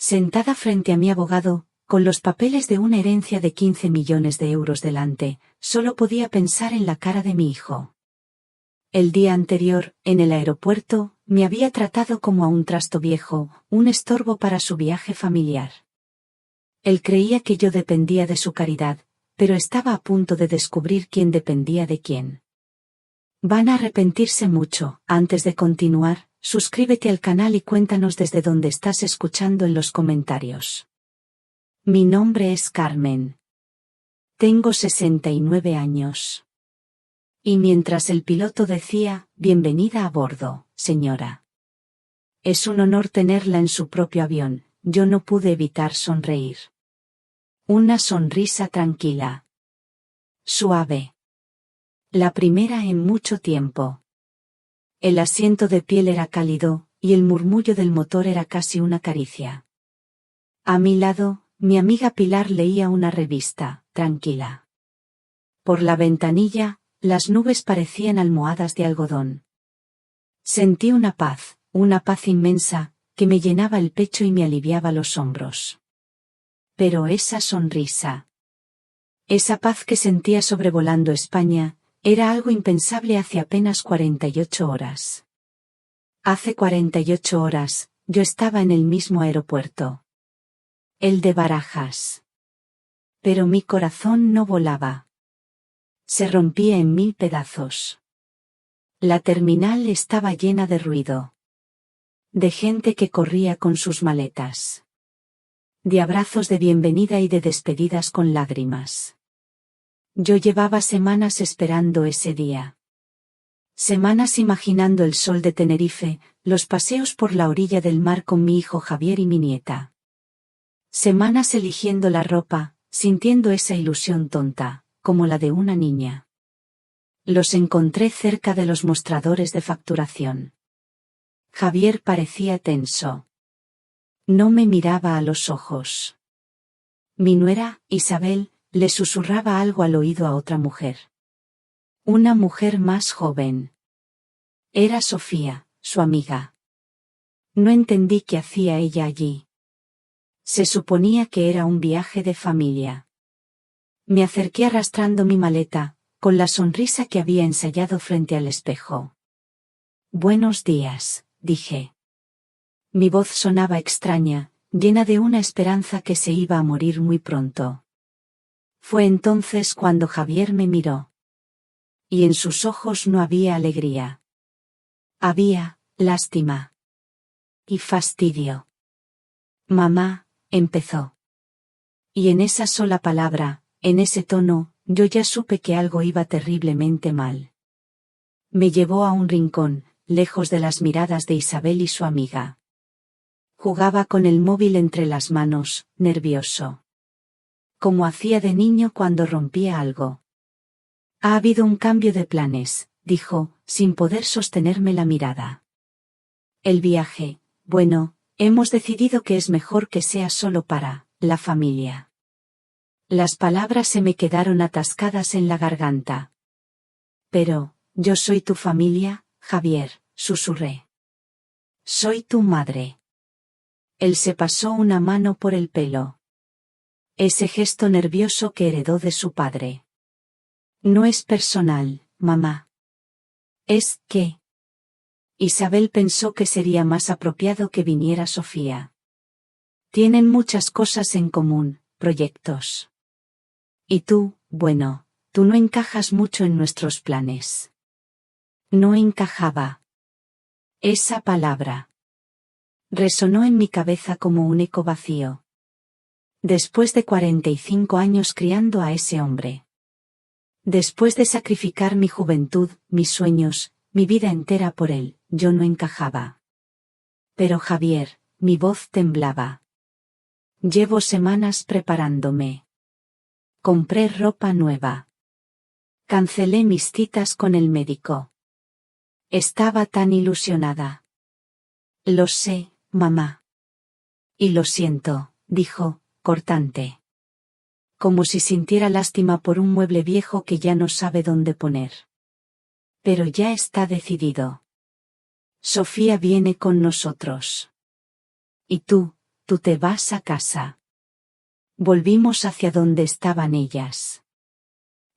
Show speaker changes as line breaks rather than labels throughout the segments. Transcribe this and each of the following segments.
Sentada frente a mi abogado, con los papeles de una herencia de 15 millones de euros delante, solo podía pensar en la cara de mi hijo. El día anterior, en el aeropuerto, me había tratado como a un trasto viejo, un estorbo para su viaje familiar. Él creía que yo dependía de su caridad, pero estaba a punto de descubrir quién dependía de quién. Van a arrepentirse mucho. Antes de continuar, suscríbete al canal y cuéntanos desde dónde estás escuchando en los comentarios. Mi nombre es Carmen. Tengo 69 años. Y mientras el piloto decía, bienvenida a bordo, señora. Es un honor tenerla en su propio avión, yo no pude evitar sonreír. Una sonrisa tranquila. Suave. La primera en mucho tiempo. El asiento de piel era cálido, y el murmullo del motor era casi una caricia. A mi lado, mi amiga Pilar leía una revista, tranquila. Por la ventanilla, las nubes parecían almohadas de algodón. Sentí una paz inmensa, que me llenaba el pecho y me aliviaba los hombros. Pero esa sonrisa. Esa paz que sentía sobrevolando España, era algo impensable hace apenas 48 horas. Hace 48 horas, yo estaba en el mismo aeropuerto. El de Barajas. Pero mi corazón no volaba. Se rompía en 1000 pedazos. La terminal estaba llena de ruido. De gente que corría con sus maletas. De abrazos de bienvenida y de despedidas con lágrimas. Yo llevaba semanas esperando ese día. Semanas imaginando el sol de Tenerife, los paseos por la orilla del mar con mi hijo Javier y mi nieta. Semanas eligiendo la ropa, sintiendo esa ilusión tonta, como la de una niña. Los encontré cerca de los mostradores de facturación. Javier parecía tenso. No me miraba a los ojos. Mi nuera, Isabel, le susurraba algo al oído a otra mujer. Una mujer más joven. Era Sofía, su amiga. No entendí qué hacía ella allí. Se suponía que era un viaje de familia. Me acerqué arrastrando mi maleta, con la sonrisa que había ensayado frente al espejo. Buenos días, dije. Mi voz sonaba extraña, llena de una esperanza que se iba a morir muy pronto. Fue entonces cuando Javier me miró. Y en sus ojos no había alegría. Había lástima. Y fastidio. Mamá, empezó. Y en esa sola palabra, en ese tono, yo ya supe que algo iba terriblemente mal. Me llevó a un rincón, lejos de las miradas de Isabel y su amiga. Jugaba con el móvil entre las manos, nervioso. Como hacía de niño cuando rompía algo. Ha habido un cambio de planes, dijo, sin poder sostenerme la mirada. El viaje, bueno, hemos decidido que es mejor que sea solo para la familia. Las palabras se me quedaron atascadas en la garganta. Pero, yo soy tu familia, Javier, susurré. Soy tu madre. Él se pasó una mano por el pelo. Ese gesto nervioso que heredó de su padre. No es personal, mamá. Es que... Isabel pensó que sería más apropiado que viniera Sofía. Tienen muchas cosas en común, proyectos. Y tú, bueno, tú no encajas mucho en nuestros planes. No encajaba. Esa palabra. Resonó en mi cabeza como un eco vacío. Después de 45 años criando a ese hombre. Después de sacrificar mi juventud, mis sueños, mi vida entera por él, yo no encajaba. Pero Javier, mi voz temblaba. Llevo semanas preparándome. Compré ropa nueva. Cancelé mis citas con el médico. Estaba tan ilusionada. Lo sé, mamá. Y lo siento, dijo, cortante. Como si sintiera lástima por un mueble viejo que ya no sabe dónde poner. Pero ya está decidido. Sofía viene con nosotros. Y tú, tú te vas a casa. Volvimos hacia donde estaban ellas.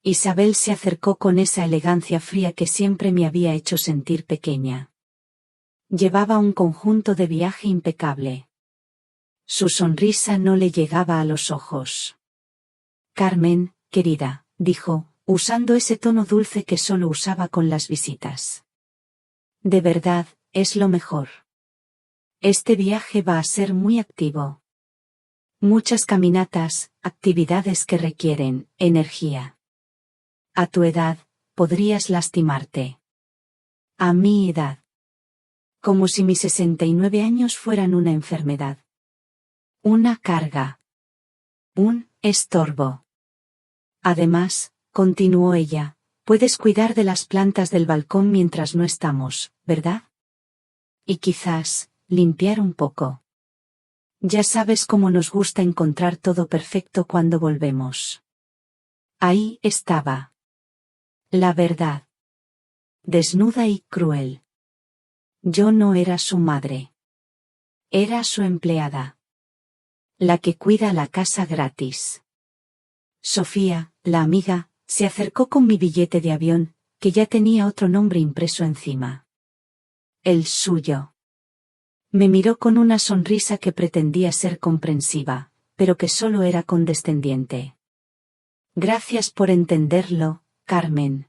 Isabel se acercó con esa elegancia fría que siempre me había hecho sentir pequeña. Llevaba un conjunto de viaje impecable. Su sonrisa no le llegaba a los ojos. Carmen, querida, dijo, usando ese tono dulce que solo usaba con las visitas. De verdad, es lo mejor. Este viaje va a ser muy activo. Muchas caminatas, actividades que requieren energía. A tu edad, podrías lastimarte. A mi edad. Como si mis 69 años fueran una enfermedad. Una carga. Un estorbo. Además, continuó ella, puedes cuidar de las plantas del balcón mientras no estamos, ¿verdad? Y quizás, limpiar un poco. Ya sabes cómo nos gusta encontrar todo perfecto cuando volvemos. Ahí estaba. La verdad. Desnuda y cruel. Yo no era su madre. Era su empleada. La que cuida la casa gratis. Sofía, la amiga, se acercó con mi billete de avión, que ya tenía otro nombre impreso encima. El suyo. Me miró con una sonrisa que pretendía ser comprensiva, pero que solo era condescendiente. Gracias por entenderlo, Carmen.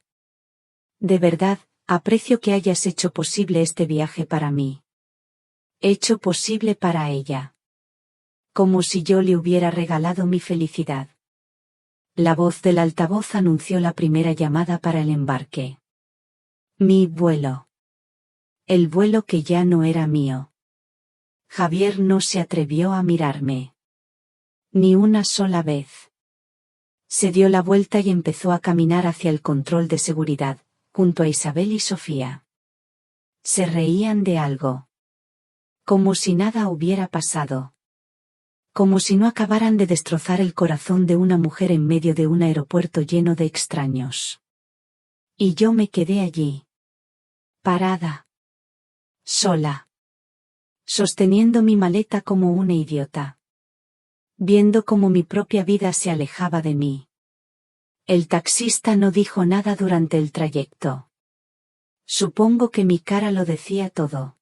De verdad, aprecio que hayas hecho posible este viaje para mí. Hecho posible para ella. Como si yo le hubiera regalado mi felicidad. La voz del altavoz anunció la primera llamada para el embarque. Mi vuelo. El vuelo que ya no era mío. Javier no se atrevió a mirarme. Ni una sola vez. Se dio la vuelta y empezó a caminar hacia el control de seguridad, junto a Isabel y Sofía. Se reían de algo. Como si nada hubiera pasado. Como si no acabaran de destrozar el corazón de una mujer en medio de un aeropuerto lleno de extraños. Y yo me quedé allí. Parada. Sola. Sosteniendo mi maleta como una idiota. Viendo cómo mi propia vida se alejaba de mí. El taxista no dijo nada durante el trayecto. Supongo que mi cara lo decía todo.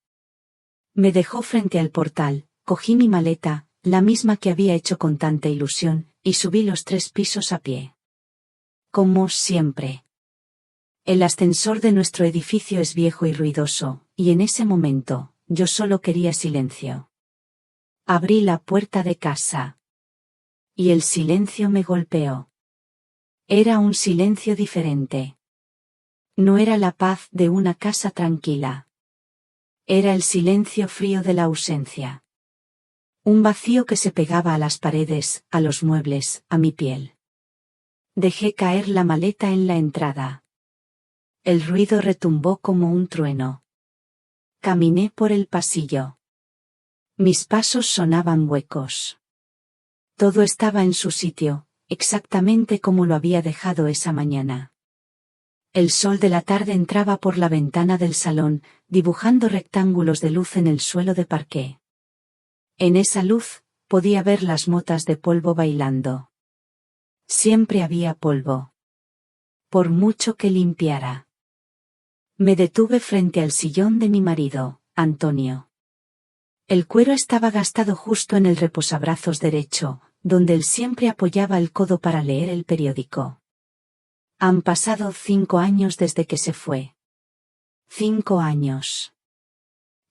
Me dejó frente al portal, cogí mi maleta, la misma que había hecho con tanta ilusión, y subí los 3 pisos a pie. Como siempre. El ascensor de nuestro edificio es viejo y ruidoso, y en ese momento, yo solo quería silencio. Abrí la puerta de casa. Y el silencio me golpeó. Era un silencio diferente. No era la paz de una casa tranquila. Era el silencio frío de la ausencia. Un vacío que se pegaba a las paredes, a los muebles, a mi piel. Dejé caer la maleta en la entrada. El ruido retumbó como un trueno. Caminé por el pasillo. Mis pasos sonaban huecos. Todo estaba en su sitio, exactamente como lo había dejado esa mañana. El sol de la tarde entraba por la ventana del salón, dibujando rectángulos de luz en el suelo de parqué. En esa luz, podía ver las motas de polvo bailando. Siempre había polvo. Por mucho que limpiara. Me detuve frente al sillón de mi marido, Antonio. El cuero estaba gastado justo en el reposabrazos derecho, donde él siempre apoyaba el codo para leer el periódico. Han pasado 5 años desde que se fue. 5 años.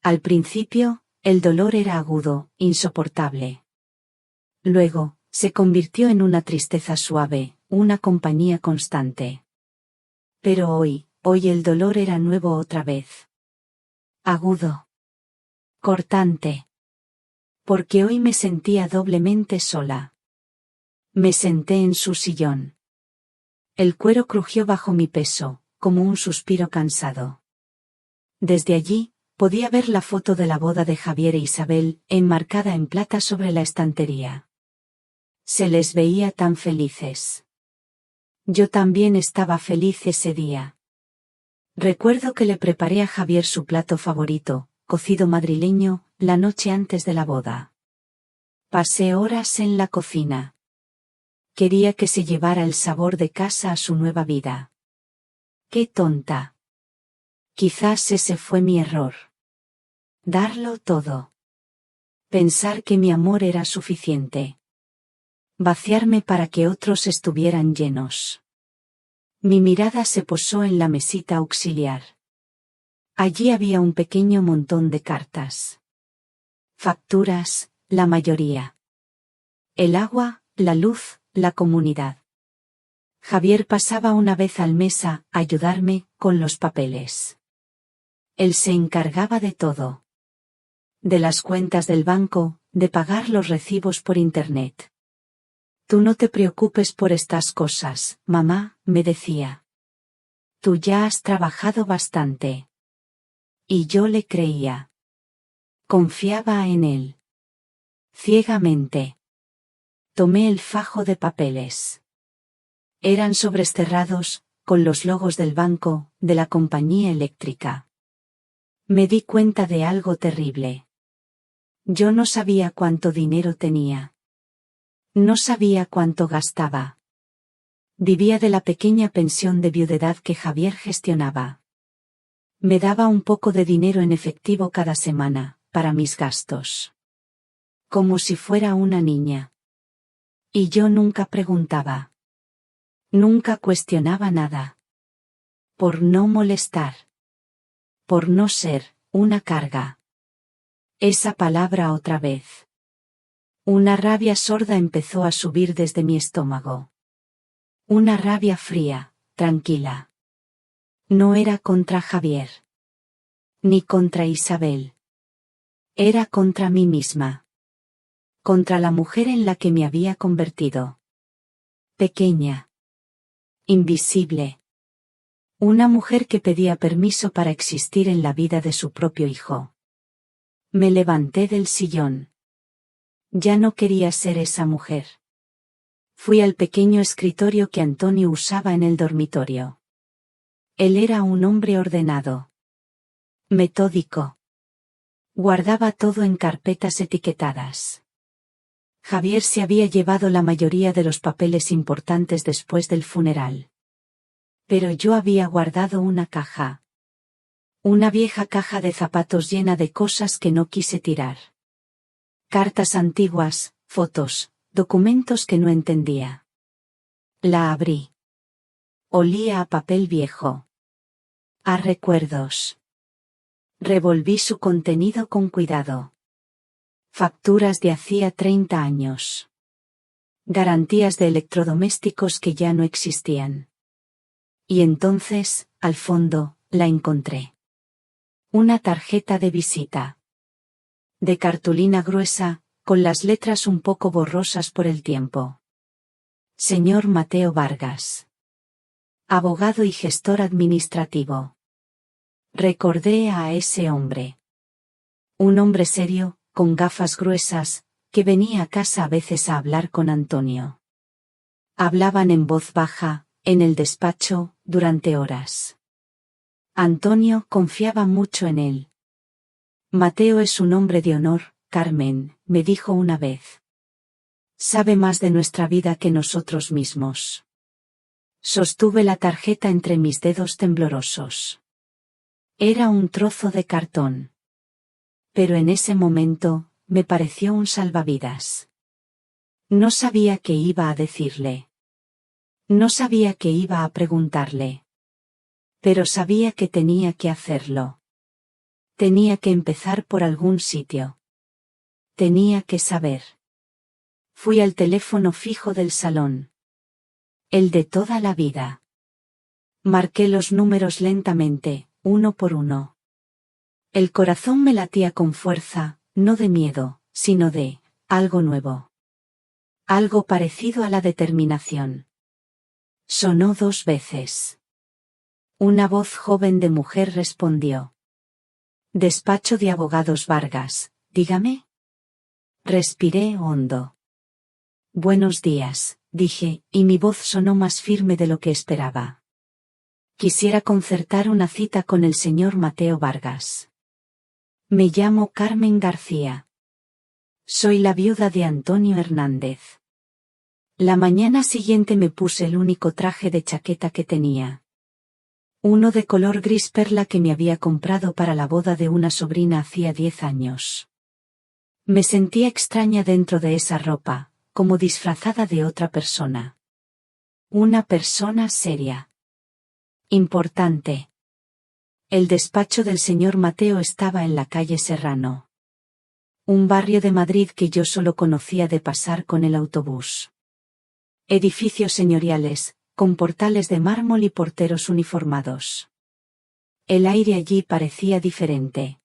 Al principio, el dolor era agudo, insoportable. Luego, se convirtió en una tristeza suave, una compañía constante. Pero hoy el dolor era nuevo otra vez. Agudo. Cortante. Porque hoy me sentía doblemente sola. Me senté en su sillón. El cuero crujió bajo mi peso, como un suspiro cansado. Desde allí, podía ver la foto de la boda de Javier e Isabel, enmarcada en plata sobre la estantería. Se les veía tan felices. Yo también estaba feliz ese día. Recuerdo que le preparé a Javier su plato favorito, cocido madrileño, la noche antes de la boda. Pasé horas en la cocina. Quería que se llevara el sabor de casa a su nueva vida. ¡Qué tonta! Quizás ese fue mi error. Darlo todo. Pensar que mi amor era suficiente. Vaciarme para que otros estuvieran llenos. Mi mirada se posó en la mesita auxiliar. Allí había un pequeño montón de cartas. Facturas, la mayoría. El agua, la luz, la comunidad. Javier pasaba una vez al mes a ayudarme con los papeles. Él se encargaba de todo. De las cuentas del banco, de pagar los recibos por internet. Tú no te preocupes por estas cosas, mamá, me decía. Tú ya has trabajado bastante. Y yo le creía. Confiaba en él. Ciegamente. Tomé el fajo de papeles. Eran sobres cerrados, con los logos del banco, de la compañía eléctrica. Me di cuenta de algo terrible. Yo no sabía cuánto dinero tenía. No sabía cuánto gastaba. Vivía de la pequeña pensión de viudedad que Javier gestionaba. Me daba un poco de dinero en efectivo cada semana, para mis gastos. Como si fuera una niña. Y yo nunca preguntaba. Nunca cuestionaba nada. Por no molestar. Por no ser una carga. Esa palabra otra vez. Una rabia sorda empezó a subir desde mi estómago. Una rabia fría, tranquila. No era contra Javier. Ni contra Isabel. Era contra mí misma. Contra la mujer en la que me había convertido. Pequeña. Invisible. Una mujer que pedía permiso para existir en la vida de su propio hijo. Me levanté del sillón. Ya no quería ser esa mujer. Fui al pequeño escritorio que Antonio usaba en el dormitorio. Él era un hombre ordenado. Metódico. Guardaba todo en carpetas etiquetadas. Javier se había llevado la mayoría de los papeles importantes después del funeral. Pero yo había guardado una caja. Una vieja caja de zapatos llena de cosas que no quise tirar. Cartas antiguas, fotos, documentos que no entendía. La abrí. Olía a papel viejo. A recuerdos. Revolví su contenido con cuidado. Facturas de hacía 30 años. Garantías de electrodomésticos que ya no existían. Y entonces, al fondo, la encontré. Una tarjeta de visita. De cartulina gruesa, con las letras un poco borrosas por el tiempo. Señor Mateo Vargas. Abogado y gestor administrativo. Recordé a ese hombre. Un hombre serio, con gafas gruesas, que venía a casa a veces a hablar con Antonio. Hablaban en voz baja, en el despacho, durante horas. Antonio confiaba mucho en él. Mateo es un hombre de honor, Carmen, me dijo una vez. Sabe más de nuestra vida que nosotros mismos. Sostuve la tarjeta entre mis dedos temblorosos. Era un trozo de cartón. Pero en ese momento, me pareció un salvavidas. No sabía qué iba a decirle. No sabía qué iba a preguntarle. Pero sabía que tenía que hacerlo. Tenía que empezar por algún sitio. Tenía que saber. Fui al teléfono fijo del salón. El de toda la vida. Marqué los números lentamente, uno por uno. El corazón me latía con fuerza, no de miedo, sino de algo nuevo. Algo parecido a la determinación. Sonó 2 veces. Una voz joven de mujer respondió. Despacho de abogados Vargas, dígame. Respiré hondo. Buenos días, dije, y mi voz sonó más firme de lo que esperaba. Quisiera concertar una cita con el señor Mateo Vargas. Me llamo Carmen García. Soy la viuda de Antonio Hernández. La mañana siguiente me puse el único traje de chaqueta que tenía. Uno de color gris perla que me había comprado para la boda de una sobrina hacía 10 años. Me sentía extraña dentro de esa ropa, como disfrazada de otra persona. Una persona seria. Importante. El despacho del señor Mateo estaba en la calle Serrano. Un barrio de Madrid que yo solo conocía de pasar con el autobús. Edificios señoriales, con portales de mármol y porteros uniformados. El aire allí parecía diferente.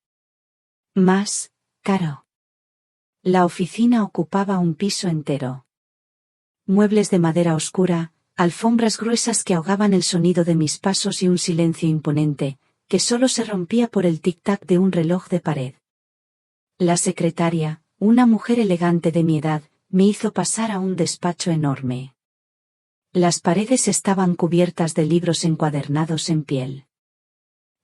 Más caro. La oficina ocupaba un piso entero. Muebles de madera oscura, alfombras gruesas que ahogaban el sonido de mis pasos y un silencio imponente, que solo se rompía por el tic-tac de un reloj de pared. La secretaria, una mujer elegante de mi edad, me hizo pasar a un despacho enorme. Las paredes estaban cubiertas de libros encuadernados en piel.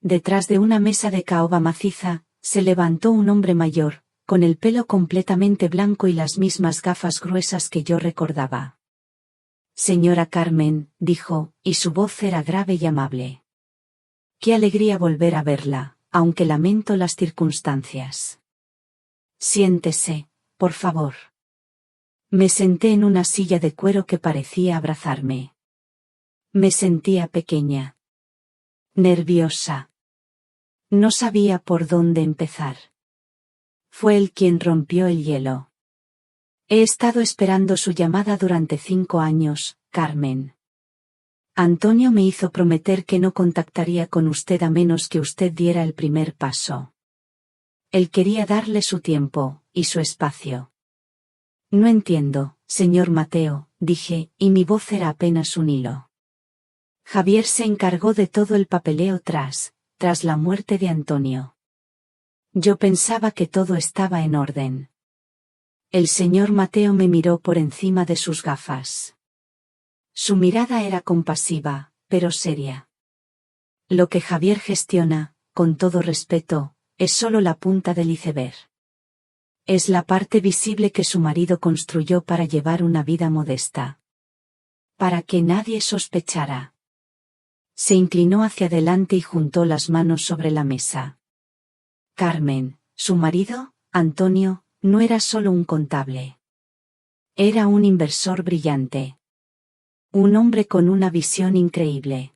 Detrás de una mesa de caoba maciza, se levantó un hombre mayor, con el pelo completamente blanco y las mismas gafas gruesas que yo recordaba. Señora Carmen, dijo, y su voz era grave y amable. Qué alegría volver a verla, aunque lamento las circunstancias. Siéntese, por favor. Me senté en una silla de cuero que parecía abrazarme. Me sentía pequeña. Nerviosa. No sabía por dónde empezar. Fue él quien rompió el hielo. He estado esperando su llamada durante 5 años, Carmen. Antonio me hizo prometer que no contactaría con usted a menos que usted diera el primer paso. Él quería darle su tiempo, y su espacio. No entiendo, señor Mateo, dije, y mi voz era apenas un hilo. Javier se encargó de todo el papeleo tras la muerte de Antonio. Yo pensaba que todo estaba en orden. El señor Mateo me miró por encima de sus gafas. Su mirada era compasiva, pero seria. Lo que Javier gestiona, con todo respeto, es solo la punta del iceberg. Es la parte visible que su marido construyó para llevar una vida modesta. Para que nadie sospechara. Se inclinó hacia adelante y juntó las manos sobre la mesa. Carmen, su marido, Antonio, no era solo un contable. Era un inversor brillante. Un hombre con una visión increíble.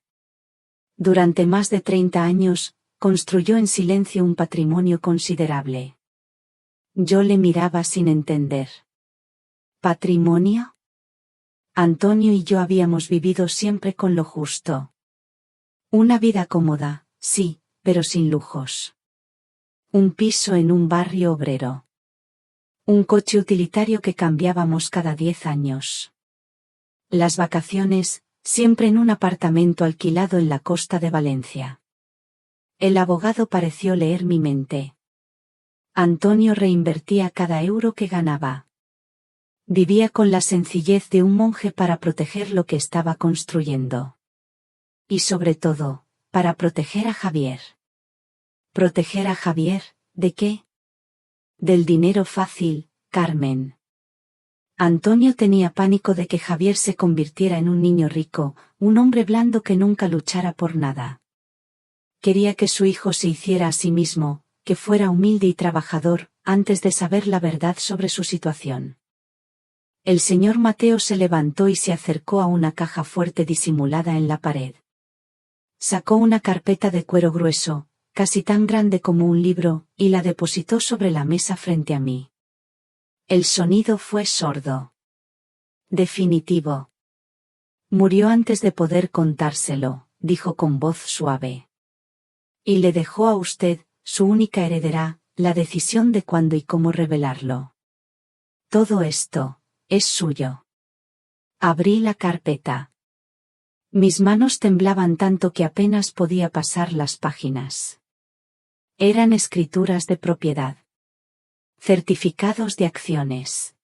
Durante más de 30 años, construyó en silencio un patrimonio considerable. Yo le miraba sin entender. ¿Patrimonio? Antonio y yo habíamos vivido siempre con lo justo. Una vida cómoda, sí, pero sin lujos. Un piso en un barrio obrero. Un coche utilitario que cambiábamos cada 10 años. Las vacaciones, siempre en un apartamento alquilado en la costa de Valencia. El abogado pareció leer mi mente. Antonio reinvertía cada euro que ganaba. Vivía con la sencillez de un monje para proteger lo que estaba construyendo. Y sobre todo, para proteger a Javier. ¿Proteger a Javier, de qué? Del dinero fácil, Carmen. Antonio tenía pánico de que Javier se convirtiera en un niño rico, un hombre blando que nunca luchara por nada. Quería que su hijo se hiciera a sí mismo, que fuera humilde y trabajador, antes de saber la verdad sobre su situación. El señor Mateo se levantó y se acercó a una caja fuerte disimulada en la pared. Sacó una carpeta de cuero grueso, casi tan grande como un libro, y la depositó sobre la mesa frente a mí. El sonido fue sordo. Definitivo. Murió antes de poder contárselo, dijo con voz suave. Y le dejó a usted, su única heredera, la decisión de cuándo y cómo revelarlo. Todo esto es suyo. Abrí la carpeta. Mis manos temblaban tanto que apenas podía pasar las páginas. Eran escrituras de propiedad. Certificados de acciones.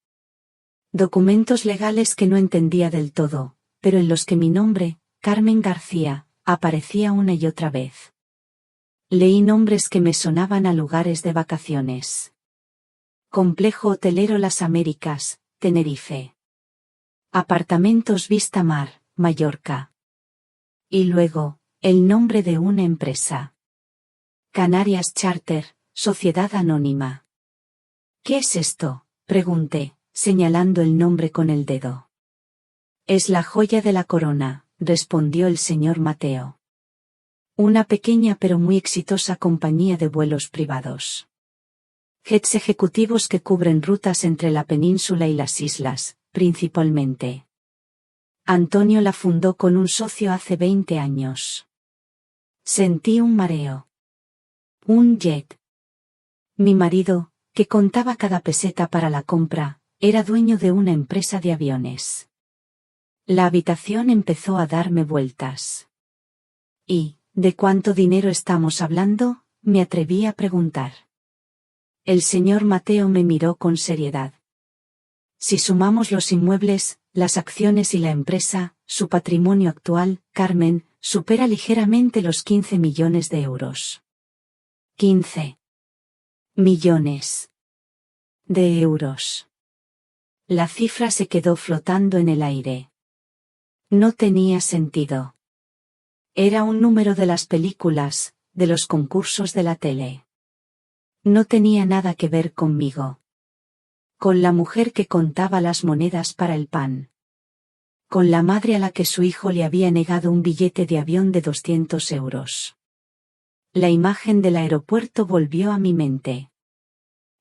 Documentos legales que no entendía del todo, pero en los que mi nombre, Carmen García, aparecía una y otra vez. Leí nombres que me sonaban a lugares de vacaciones. Complejo Hotelero Las Américas, Tenerife. Apartamentos Vista Mar, Mallorca. Y luego, el nombre de una empresa. Canarias Charter, Sociedad Anónima. ¿Qué es esto?, pregunté, señalando el nombre con el dedo. Es la joya de la corona, respondió el señor Mateo. Una pequeña pero muy exitosa compañía de vuelos privados. Jets ejecutivos que cubren rutas entre la península y las islas, principalmente. Antonio la fundó con un socio hace 20 años. Sentí un mareo. Un jet. Mi marido, que contaba cada peseta para la compra, era dueño de una empresa de aviones. La habitación empezó a darme vueltas. ¿Y de cuánto dinero estamos hablando?, me atreví a preguntar. El señor Mateo me miró con seriedad. Si sumamos los inmuebles, las acciones y la empresa, su patrimonio actual, Carmen, supera ligeramente los 15 millones de euros. 15 millones de euros. La cifra se quedó flotando en el aire. No tenía sentido. Era un número de las películas, de los concursos de la tele. No tenía nada que ver conmigo. Con la mujer que contaba las monedas para el pan. Con la madre a la que su hijo le había negado un billete de avión de 200 euros. La imagen del aeropuerto volvió a mi mente.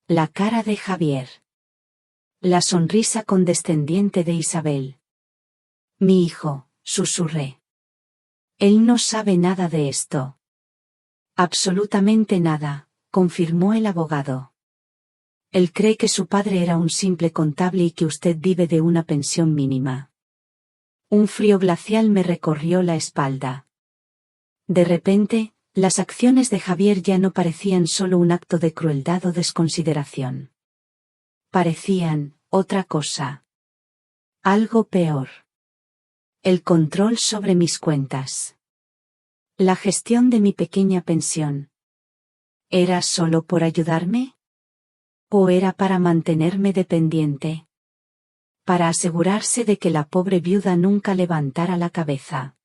La cara de Javier. La sonrisa condescendiente de Isabel. Mi hijo, susurré. Él no sabe nada de esto. Absolutamente nada, confirmó el abogado. Él cree que su padre era un simple contable y que usted vive de una pensión mínima. Un frío glacial me recorrió la espalda. De repente, las acciones de Javier ya no parecían solo un acto de crueldad o desconsideración. Parecían otra cosa. Algo peor. El control sobre mis cuentas. La gestión de mi pequeña pensión. ¿Era solo por ayudarme? ¿O era para mantenerme dependiente? Para asegurarse de que la pobre viuda nunca levantara la cabeza.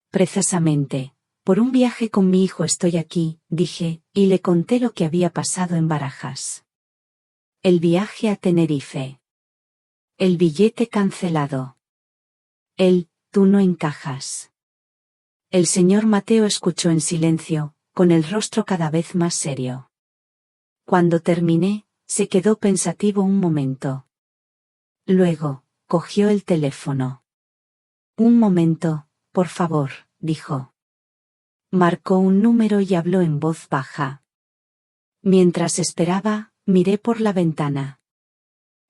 Precisamente, por un viaje con mi hijo estoy aquí, dije, y le conté lo que había pasado en Barajas. El viaje a Tenerife. El billete cancelado. Tú no encajas. El señor Mateo escuchó en silencio, con el rostro cada vez más serio. Cuando terminé, se quedó pensativo un momento. Luego, cogió el teléfono. Un momento, por favor, dijo. Marcó un número y habló en voz baja. Mientras esperaba, miré por la ventana.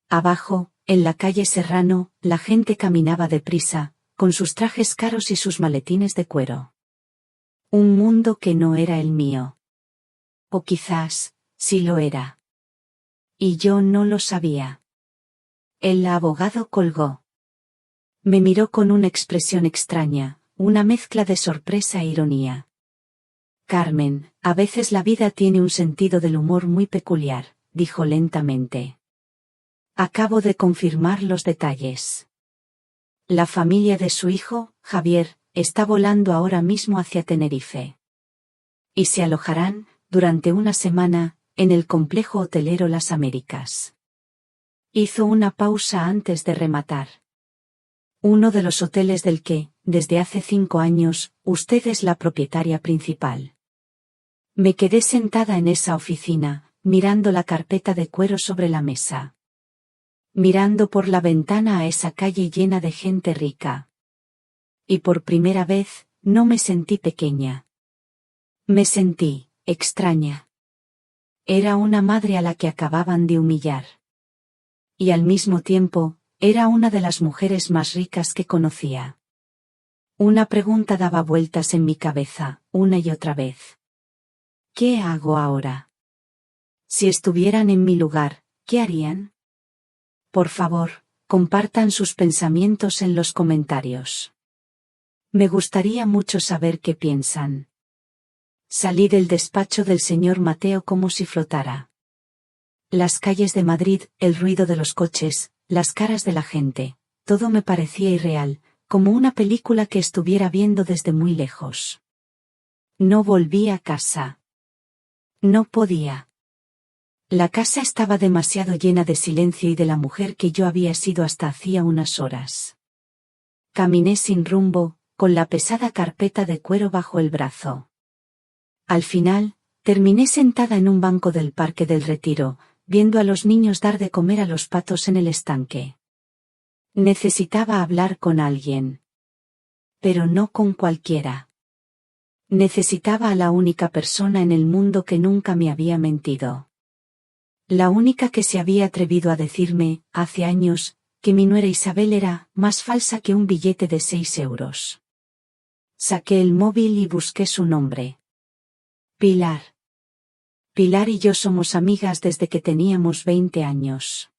Abajo, en la calle Serrano, la gente caminaba deprisa, con sus trajes caros y sus maletines de cuero. Un mundo que no era el mío. O quizás, sí lo era. Y yo no lo sabía. El abogado colgó. Me miró con una expresión extraña, una mezcla de sorpresa e ironía. Carmen, a veces la vida tiene un sentido del humor muy peculiar, dijo lentamente. Acabo de confirmar los detalles. La familia de su hijo, Javier, está volando ahora mismo hacia Tenerife. Y se alojarán, durante una semana, en el complejo hotelero Las Américas. Hizo una pausa antes de rematar. Uno de los hoteles del que, desde hace 5 años, usted es la propietaria principal. Me quedé sentada en esa oficina, mirando la carpeta de cuero sobre la mesa. Mirando por la ventana a esa calle llena de gente rica. Y por primera vez, no me sentí pequeña. Me sentí extraña. Era una madre a la que acababan de humillar. Y al mismo tiempo, era una de las mujeres más ricas que conocía. Una pregunta daba vueltas en mi cabeza, una y otra vez. ¿Qué hago ahora? Si estuvieran en mi lugar, ¿qué harían? Por favor, compartan sus pensamientos en los comentarios. Me gustaría mucho saber qué piensan. Salí del despacho del señor Mateo como si flotara. Las calles de Madrid, el ruido de los coches, las caras de la gente, todo me parecía irreal, como una película que estuviera viendo desde muy lejos. No volví a casa. No podía. La casa estaba demasiado llena de silencio y de la mujer que yo había sido hasta hacía unas horas. Caminé sin rumbo, con la pesada carpeta de cuero bajo el brazo. Al final, terminé sentada en un banco del Parque del Retiro, viendo a los niños dar de comer a los patos en el estanque. Necesitaba hablar con alguien. Pero no con cualquiera. Necesitaba a la única persona en el mundo que nunca me había mentido. La única que se había atrevido a decirme, hace años, que mi nuera Isabel era más falsa que un billete de 6 euros. Saqué el móvil y busqué su nombre. Pilar. Pilar y yo somos amigas desde que teníamos 20 años.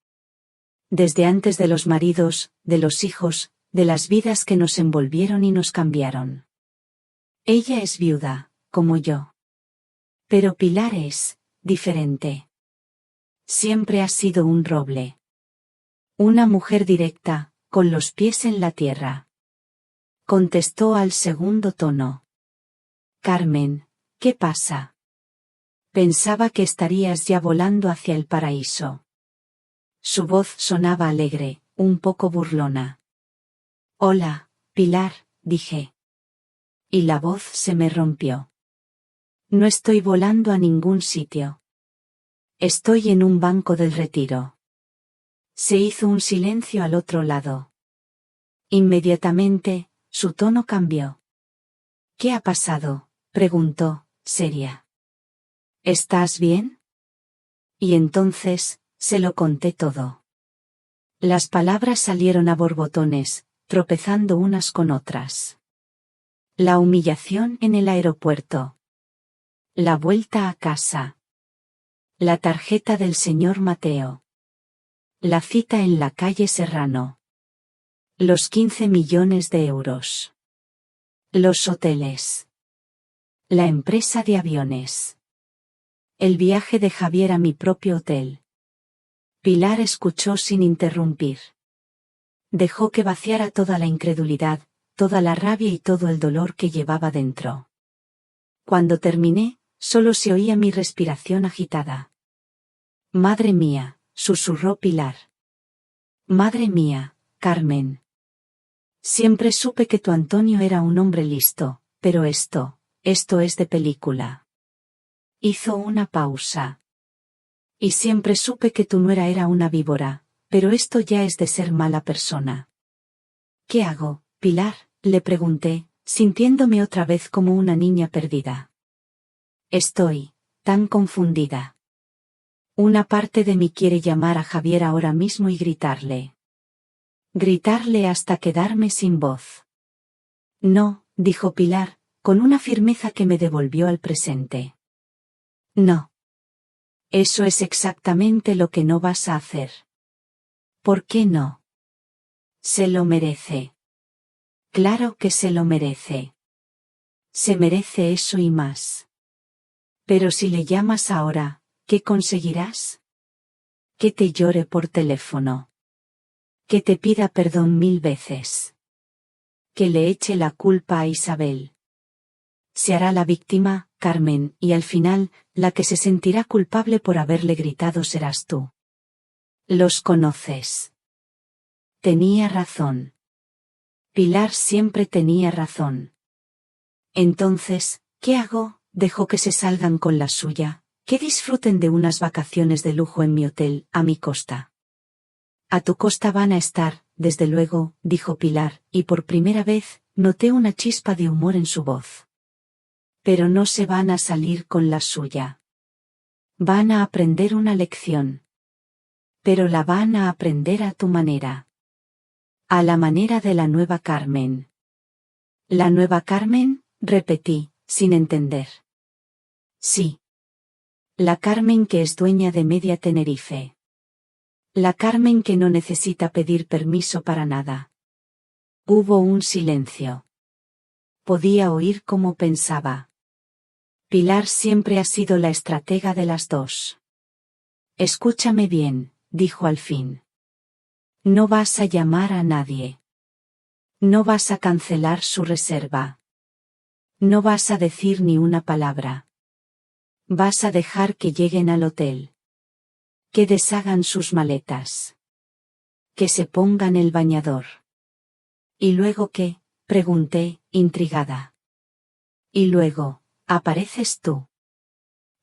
Desde antes de los maridos, de los hijos, de las vidas que nos envolvieron y nos cambiaron. Ella es viuda, como yo. Pero Pilar es diferente. Siempre ha sido un roble. Una mujer directa, con los pies en la tierra. Contestó al segundo tono. Carmen, ¿qué pasa? Pensaba que estarías ya volando hacia el paraíso. Su voz sonaba alegre, un poco burlona. Hola, Pilar, dije. Y la voz se me rompió. No estoy volando a ningún sitio. Estoy en un banco del Retiro. Se hizo un silencio al otro lado. Inmediatamente, su tono cambió. ¿Qué ha pasado?, preguntó, seria. ¿Estás bien? Y entonces, se lo conté todo. Las palabras salieron a borbotones, tropezando unas con otras. La humillación en el aeropuerto. La vuelta a casa. La tarjeta del señor Mateo. La cita en la calle Serrano. Los 15 millones de euros. Los hoteles. La empresa de aviones. El viaje de Javier a mi propio hotel. Pilar escuchó sin interrumpir. Dejó que vaciara toda la incredulidad, toda la rabia y todo el dolor que llevaba dentro. Cuando terminé, solo se oía mi respiración agitada. Madre mía, susurró Pilar. Madre mía, Carmen. Siempre supe que tu Antonio era un hombre listo, pero esto es de película. Hizo una pausa. Y siempre supe que tu nuera era una víbora, pero esto ya es de ser mala persona. ¿Qué hago, Pilar?, le pregunté, sintiéndome otra vez como una niña perdida. Estoy tan confundida. Una parte de mí quiere llamar a Javier ahora mismo y gritarle. Gritarle hasta quedarme sin voz. No, dijo Pilar, con una firmeza que me devolvió al presente. No. Eso es exactamente lo que no vas a hacer. ¿Por qué no? Se lo merece. Claro que se lo merece. Se merece eso y más. Pero si le llamas ahora, ¿qué conseguirás? Que te llore por teléfono. Que te pida perdón 1000 veces. Que le eche la culpa a Isabel. Se hará la víctima, Carmen, y al final, la que se sentirá culpable por haberle gritado serás tú. Los conoces. Tenía razón. Pilar siempre tenía razón. Entonces, ¿qué hago? Dejo que se salgan con la suya, que disfruten de unas vacaciones de lujo en mi hotel, a mi costa. A tu costa van a estar, desde luego, dijo Pilar, y por primera vez, noté una chispa de humor en su voz. Pero no se van a salir con la suya. Van a aprender una lección. Pero la van a aprender a tu manera. A la manera de la nueva Carmen. ¿La nueva Carmen?, repetí, sin entender. Sí. La Carmen que es dueña de media Tenerife. La Carmen que no necesita pedir permiso para nada. Hubo un silencio. Podía oír cómo pensaba. Pilar siempre ha sido la estratega de las dos. Escúchame bien, dijo al fin. No vas a llamar a nadie. No vas a cancelar su reserva. No vas a decir ni una palabra. Vas a dejar que lleguen al hotel. Que deshagan sus maletas. Que se pongan el bañador. ¿Y luego qué? Pregunté, intrigada. Y luego, apareces tú.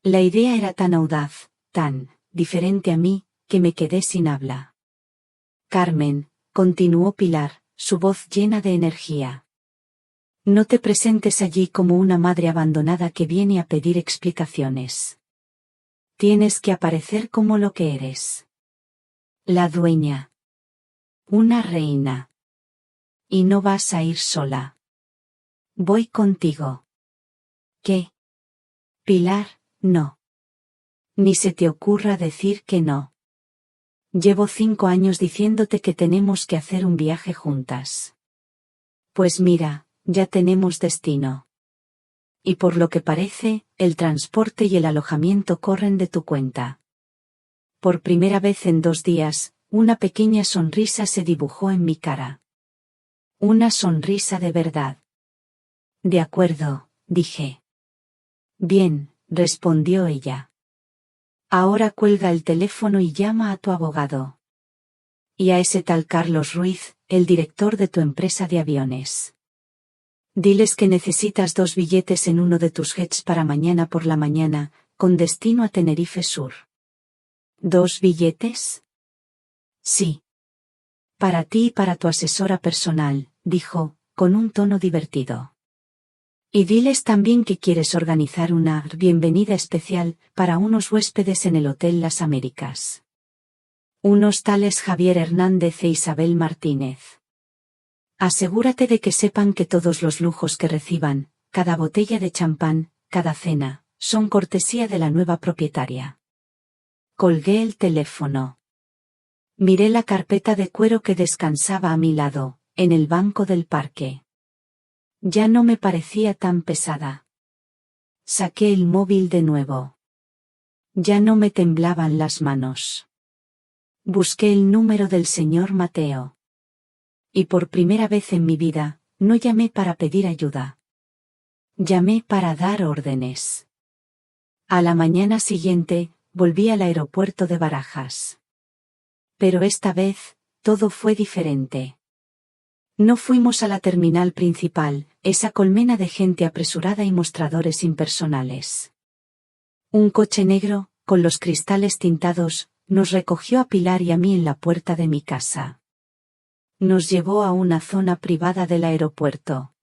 La idea era tan audaz, tan diferente a mí, que me quedé sin habla. Carmen, continuó Pilar, su voz llena de energía. No te presentes allí como una madre abandonada que viene a pedir explicaciones. Tienes que aparecer como lo que eres. La dueña. Una reina. Y no vas a ir sola. Voy contigo. ¿Qué? Pilar, no. Ni se te ocurra decir que no. Llevo 5 años diciéndote que tenemos que hacer un viaje juntas. Pues mira, ya tenemos destino. Y por lo que parece, el transporte y el alojamiento corren de tu cuenta. Por primera vez en 2 días, una pequeña sonrisa se dibujó en mi cara. Una sonrisa de verdad. De acuerdo, dije. Bien, respondió ella. Ahora cuelga el teléfono y llama a tu abogado. Y a ese tal Carlos Ruiz, el director de tu empresa de aviones. Diles que necesitas 2 billetes en uno de tus jets para mañana por la mañana, con destino a Tenerife Sur. ¿2 billetes? Sí. Para ti y para tu asesora personal, dijo, con un tono divertido. Y diles también que quieres organizar una bienvenida especial para unos huéspedes en el Hotel Las Américas. Unos tales Javier Hernández e Isabel Martínez. Asegúrate de que sepan que todos los lujos que reciban, cada botella de champán, cada cena, son cortesía de la nueva propietaria. Colgué el teléfono. Miré la carpeta de cuero que descansaba a mi lado, en el banco del parque. Ya no me parecía tan pesada. Saqué el móvil de nuevo. Ya no me temblaban las manos. Busqué el número del señor Mateo. Y por primera vez en mi vida, no llamé para pedir ayuda. Llamé para dar órdenes. A la mañana siguiente, volví al aeropuerto de Barajas. Pero esta vez, todo fue diferente. No fuimos a la terminal principal, esa colmena de gente apresurada y mostradores impersonales. Un coche negro, con los cristales tintados, nos recogió a Pilar y a mí en la puerta de mi casa. Nos llevó a una zona privada del aeropuerto.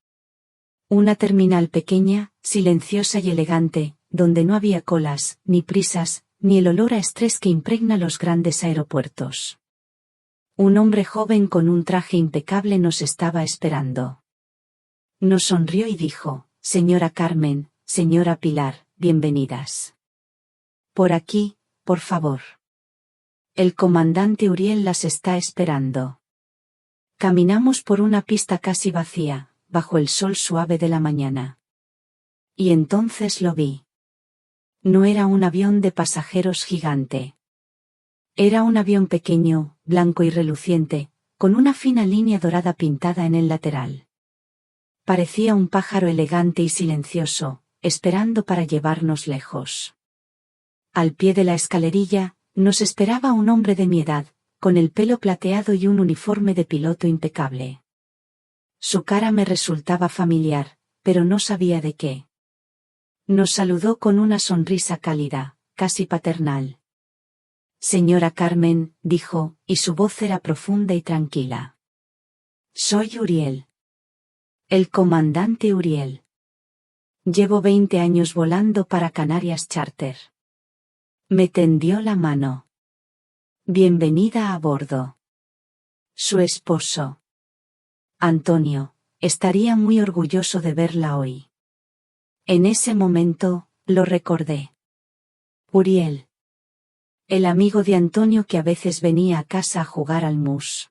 Una terminal pequeña, silenciosa y elegante, donde no había colas, ni prisas, ni el olor a estrés que impregna los grandes aeropuertos. Un hombre joven con un traje impecable nos estaba esperando. Nos sonrió y dijo, señora Carmen, señora Pilar, bienvenidas. Por aquí, por favor. El comandante Uriel las está esperando. Caminamos por una pista casi vacía, bajo el sol suave de la mañana. Y entonces lo vi. No era un avión de pasajeros gigante. Era un avión pequeño, blanco y reluciente, con una fina línea dorada pintada en el lateral. Parecía un pájaro elegante y silencioso, esperando para llevarnos lejos. Al pie de la escalerilla, nos esperaba un hombre de mi edad, con el pelo plateado y un uniforme de piloto impecable. Su cara me resultaba familiar, pero no sabía de qué. Nos saludó con una sonrisa cálida, casi paternal. Señora Carmen, dijo, y su voz era profunda y tranquila. Soy Uriel. El comandante Uriel. Llevo 20 años volando para Canarias Charter. Me tendió la mano. Bienvenida a bordo. Su esposo. Antonio, estaría muy orgulloso de verla hoy. En ese momento, lo recordé. Uriel. El amigo de Antonio que a veces venía a casa a jugar al mus.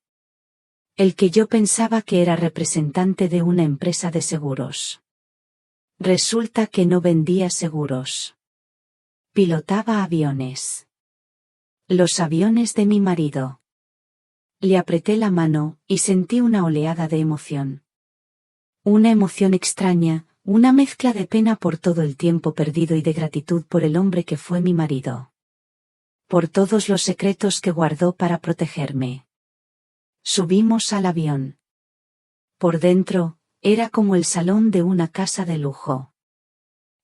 El que yo pensaba que era representante de una empresa de seguros. Resulta que no vendía seguros. Pilotaba aviones. Los aviones de mi marido. Le apreté la mano, y sentí una oleada de emoción. Una emoción extraña, una mezcla de pena por todo el tiempo perdido y de gratitud por el hombre que fue mi marido. Por todos los secretos que guardó para protegerme. Subimos al avión. Por dentro, era como el salón de una casa de lujo.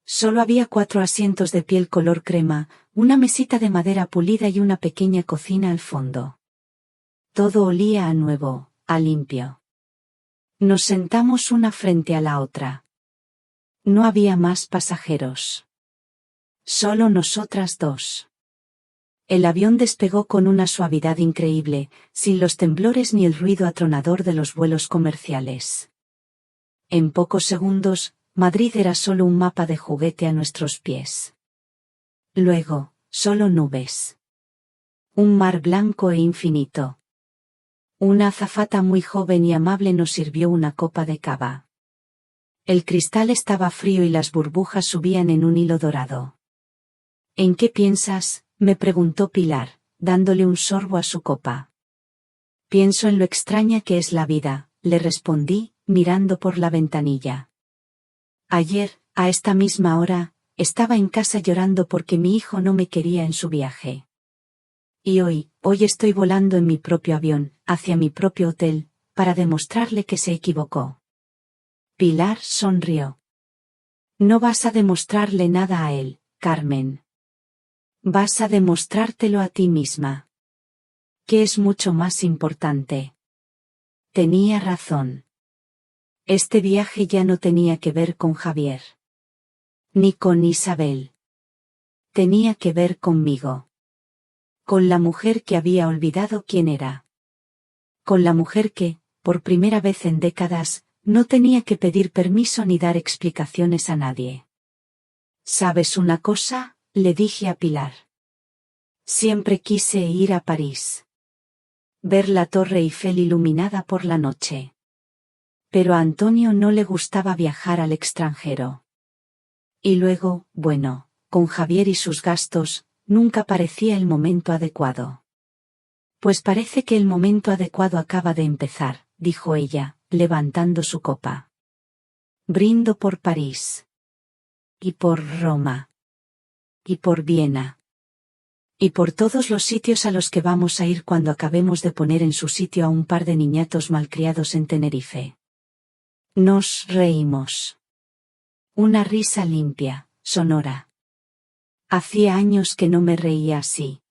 Solo había 4 asientos de piel color crema, una mesita de madera pulida y una pequeña cocina al fondo. Todo olía a nuevo, a limpio. Nos sentamos una frente a la otra. No había más pasajeros. Solo nosotras dos. El avión despegó con una suavidad increíble, sin los temblores ni el ruido atronador de los vuelos comerciales. En pocos segundos, Madrid era solo un mapa de juguete a nuestros pies. Luego, solo nubes. Un mar blanco e infinito. Una azafata muy joven y amable nos sirvió una copa de cava. El cristal estaba frío y las burbujas subían en un hilo dorado. ¿En qué piensas?, me preguntó Pilar, dándole un sorbo a su copa. Pienso en lo extraña que es la vida, le respondí, mirando por la ventanilla. Ayer, a esta misma hora, estaba en casa llorando porque mi hijo no me quería en su viaje. Y hoy estoy volando en mi propio avión, hacia mi propio hotel, para demostrarle que se equivocó. Pilar sonrió. No vas a demostrarle nada a él, Carmen. Vas a demostrártelo a ti misma. Que es mucho más importante. Tenía razón. Este viaje ya no tenía que ver con Javier. Ni con Isabel. Tenía que ver conmigo. Con la mujer que había olvidado quién era. Con la mujer que, por primera vez en décadas, no tenía que pedir permiso ni dar explicaciones a nadie. ¿Sabes una cosa?, le dije a Pilar. Siempre quise ir a París. Ver la Torre Eiffel iluminada por la noche. Pero a Antonio no le gustaba viajar al extranjero. Y luego, bueno, con Javier y sus gastos, nunca parecía el momento adecuado. Pues parece que el momento adecuado acaba de empezar, dijo ella, levantando su copa. Brindo por París. Y por Roma. Y por Viena. Y por todos los sitios a los que vamos a ir cuando acabemos de poner en su sitio a un par de niñatos malcriados en Tenerife. Nos reímos. Una risa limpia, sonora. Hacía años que no me reía así.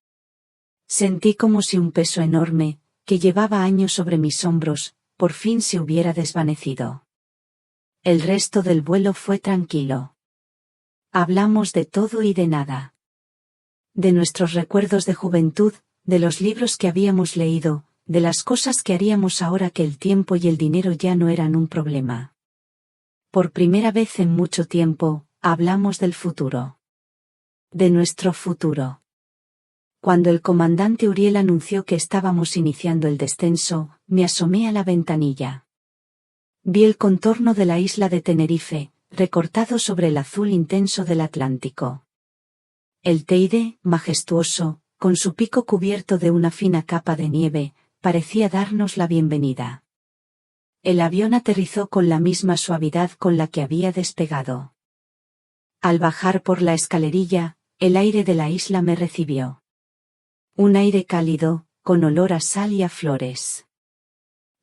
Sentí como si un peso enorme, que llevaba años sobre mis hombros, por fin se hubiera desvanecido. El resto del vuelo fue tranquilo. Hablamos de todo y de nada. De nuestros recuerdos de juventud, de los libros que habíamos leído, de las cosas que haríamos ahora que el tiempo y el dinero ya no eran un problema. Por primera vez en mucho tiempo, hablamos del futuro. De nuestro futuro. Cuando el comandante Uriel anunció que estábamos iniciando el descenso, me asomé a la ventanilla. Vi el contorno de la isla de Tenerife, recortado sobre el azul intenso del Atlántico. El Teide, majestuoso, con su pico cubierto de una fina capa de nieve, parecía darnos la bienvenida. El avión aterrizó con la misma suavidad con la que había despegado. Al bajar por la escalerilla, el aire de la isla me recibió. Un aire cálido, con olor a sal y a flores.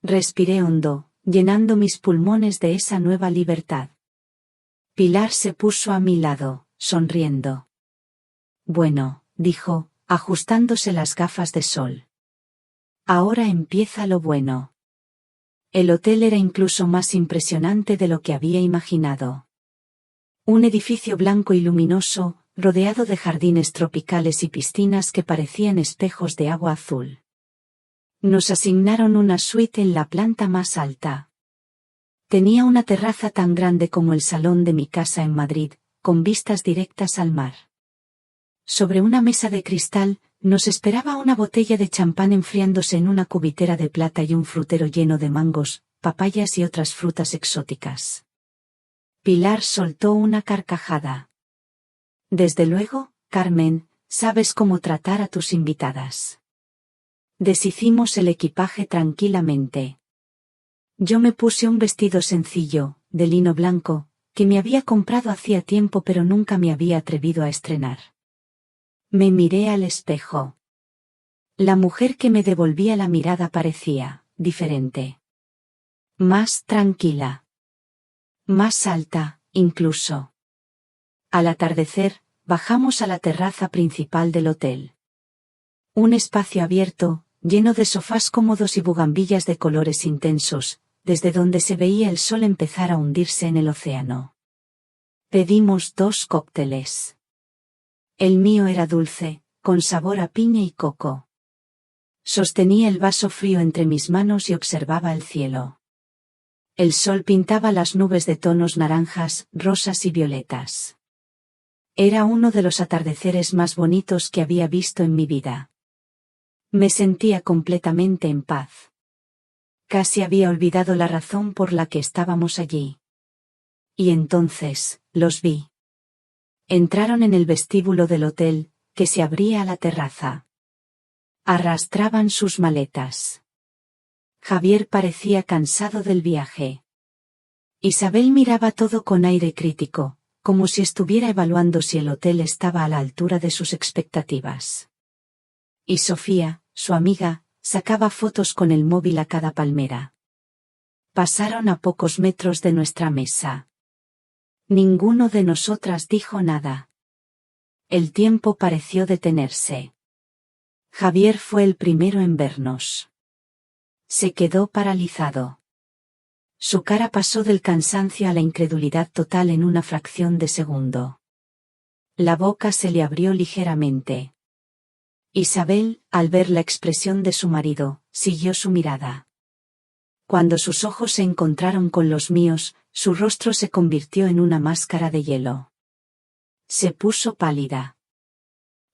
Respiré hondo, llenando mis pulmones de esa nueva libertad. Pilar se puso a mi lado, sonriendo. Bueno, dijo, ajustándose las gafas de sol. Ahora empieza lo bueno. El hotel era incluso más impresionante de lo que había imaginado. Un edificio blanco y luminoso, rodeado de jardines tropicales y piscinas que parecían espejos de agua azul. Nos asignaron una suite en la planta más alta. Tenía una terraza tan grande como el salón de mi casa en Madrid, con vistas directas al mar. Sobre una mesa de cristal, nos esperaba una botella de champán enfriándose en una cubitera de plata y un frutero lleno de mangos, papayas y otras frutas exóticas. Pilar soltó una carcajada. Desde luego, Carmen, sabes cómo tratar a tus invitadas. Deshicimos el equipaje tranquilamente. Yo me puse un vestido sencillo, de lino blanco, que me había comprado hacía tiempo pero nunca me había atrevido a estrenar. Me miré al espejo. La mujer que me devolvía la mirada parecía diferente. Más tranquila. Más alta, incluso. Al atardecer, bajamos a la terraza principal del hotel. Un espacio abierto, lleno de sofás cómodos y bugambillas de colores intensos, desde donde se veía el sol empezar a hundirse en el océano. Pedimos 2 cócteles. El mío era dulce, con sabor a piña y coco. Sostenía el vaso frío entre mis manos y observaba el cielo. El sol pintaba las nubes de tonos naranjas, rosas y violetas. Era uno de los atardeceres más bonitos que había visto en mi vida. Me sentía completamente en paz. Casi había olvidado la razón por la que estábamos allí. Y entonces, los vi. Entraron en el vestíbulo del hotel, que se abría a la terraza. Arrastraban sus maletas. Javier parecía cansado del viaje. Isabel miraba todo con aire crítico, como si estuviera evaluando si el hotel estaba a la altura de sus expectativas. Y Sofía, su amiga, sacaba fotos con el móvil a cada palmera. Pasaron a pocos metros de nuestra mesa. Ninguno de nosotras dijo nada. El tiempo pareció detenerse. Javier fue el primero en vernos. Se quedó paralizado. Su cara pasó del cansancio a la incredulidad total en una fracción de segundo. La boca se le abrió ligeramente. Isabel, al ver la expresión de su marido, siguió su mirada. Cuando sus ojos se encontraron con los míos, su rostro se convirtió en una máscara de hielo. Se puso pálida.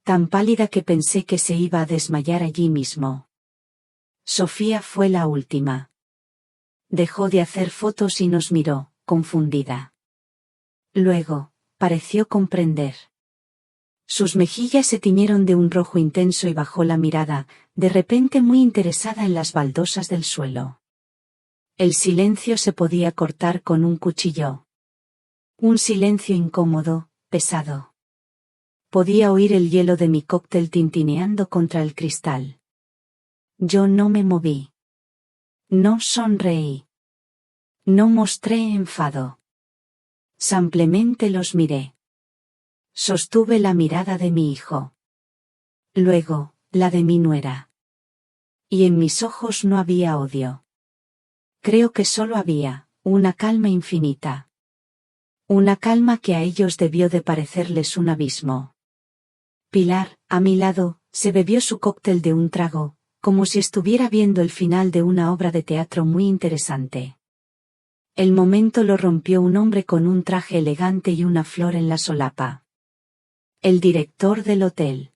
Tan pálida que pensé que se iba a desmayar allí mismo. Sofía fue la última. Dejó de hacer fotos y nos miró, confundida. Luego, pareció comprender. Sus mejillas se tiñeron de un rojo intenso y bajó la mirada, de repente muy interesada en las baldosas del suelo. El silencio se podía cortar con un cuchillo. Un silencio incómodo, pesado. Podía oír el hielo de mi cóctel tintineando contra el cristal. Yo no me moví. No sonreí. No mostré enfado. Simplemente los miré. Sostuve la mirada de mi hijo. Luego, la de mi nuera. Y en mis ojos no había odio. Creo que solo había una calma infinita. Una calma que a ellos debió de parecerles un abismo. Pilar, a mi lado, se bebió su cóctel de un trago, como si estuviera viendo el final de una obra de teatro muy interesante. El momento lo rompió un hombre con un traje elegante y una flor en la solapa. El director del hotel.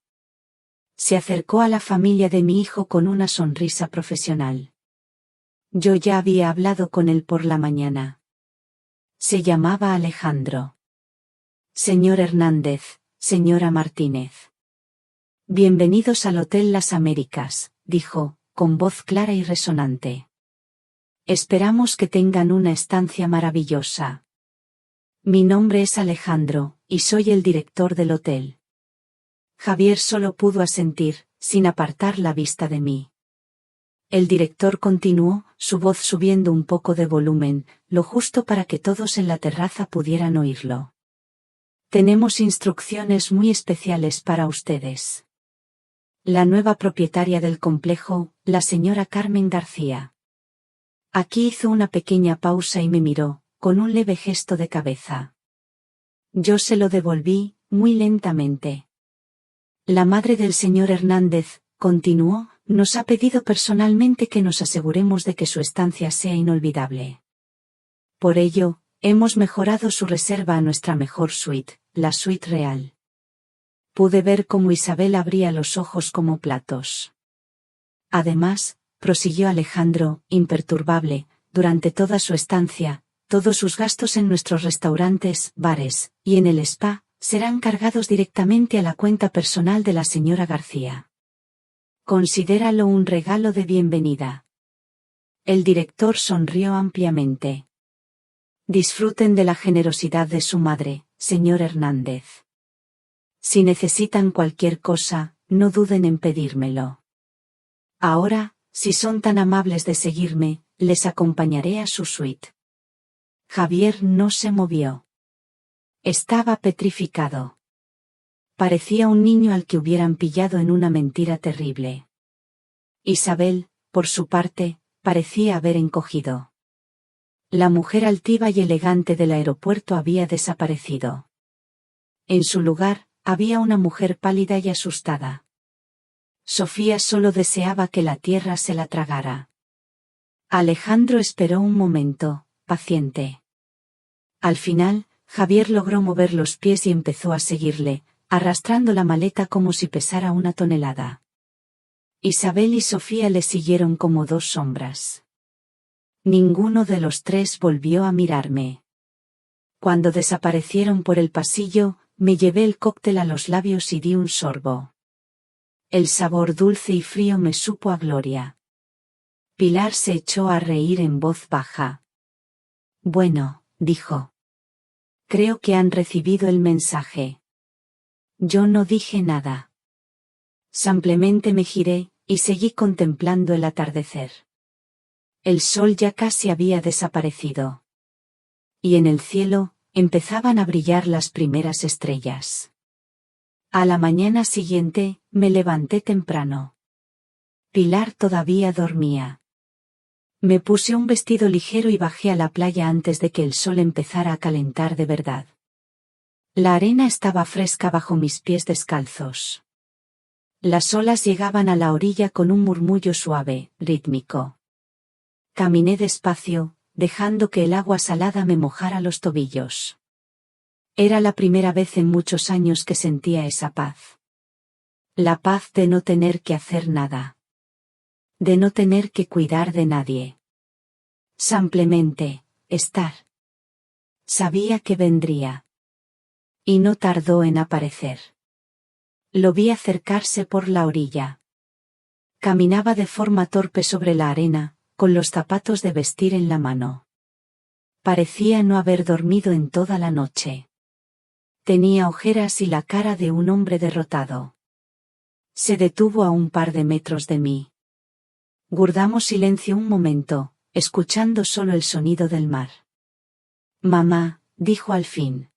Se acercó a la familia de mi hijo con una sonrisa profesional. Yo ya había hablado con él por la mañana. Se llamaba Alejandro. Señor Hernández, señora Martínez. Bienvenidos al Hotel Las Américas, dijo, con voz clara y resonante. Esperamos que tengan una estancia maravillosa. Mi nombre es Alejandro, y soy el director del hotel. Javier solo pudo asentir, sin apartar la vista de mí. El director continuó, su voz subiendo un poco de volumen, lo justo para que todos en la terraza pudieran oírlo. Tenemos instrucciones muy especiales para ustedes. La nueva propietaria del complejo, la señora Carmen García. Aquí hizo una pequeña pausa y me miró, con un leve gesto de cabeza. Yo se lo devolví, muy lentamente. La madre del señor Hernández, continuó, nos ha pedido personalmente que nos aseguremos de que su estancia sea inolvidable. Por ello, hemos mejorado su reserva a nuestra mejor suite, la suite real. Pude ver cómo Isabel abría los ojos como platos. Además, prosiguió Alejandro, imperturbable, durante toda su estancia, todos sus gastos en nuestros restaurantes, bares, y en el spa, serán cargados directamente a la cuenta personal de la señora García. Considéralo un regalo de bienvenida. El director sonrió ampliamente. Disfruten de la generosidad de su madre, señor Hernández. Si necesitan cualquier cosa, no duden en pedírmelo. Ahora, si son tan amables de seguirme, les acompañaré a su suite. Javier no se movió. Estaba petrificado. Parecía un niño al que hubieran pillado en una mentira terrible. Isabel, por su parte, parecía haber encogido. La mujer altiva y elegante del aeropuerto había desaparecido. En su lugar, había una mujer pálida y asustada. Sofía solo deseaba que la tierra se la tragara. Alejandro esperó un momento, paciente. Al final, Javier logró mover los pies y empezó a seguirle, arrastrando la maleta como si pesara una tonelada. Isabel y Sofía le siguieron como dos sombras. Ninguno de los tres volvió a mirarme. Cuando desaparecieron por el pasillo, me llevé el cóctel a los labios y di un sorbo. El sabor dulce y frío me supo a gloria. Pilar se echó a reír en voz baja. Bueno, dijo. Creo que han recibido el mensaje. Yo no dije nada. Simplemente me giré, y seguí contemplando el atardecer. El sol ya casi había desaparecido. Y en el cielo, empezaban a brillar las primeras estrellas. A la mañana siguiente, me levanté temprano. Pilar todavía dormía. Me puse un vestido ligero y bajé a la playa antes de que el sol empezara a calentar de verdad. La arena estaba fresca bajo mis pies descalzos. Las olas llegaban a la orilla con un murmullo suave, rítmico. Caminé despacio, dejando que el agua salada me mojara los tobillos. Era la primera vez en muchos años que sentía esa paz. La paz de no tener que hacer nada. De no tener que cuidar de nadie. Simplemente, estar. Sabía que vendría. Y no tardó en aparecer. Lo vi acercarse por la orilla. Caminaba de forma torpe sobre la arena, con los zapatos de vestir en la mano. Parecía no haber dormido en toda la noche. Tenía ojeras y la cara de un hombre derrotado. Se detuvo a un par de metros de mí. Guardamos silencio un momento, escuchando solo el sonido del mar. Mamá, dijo al fin.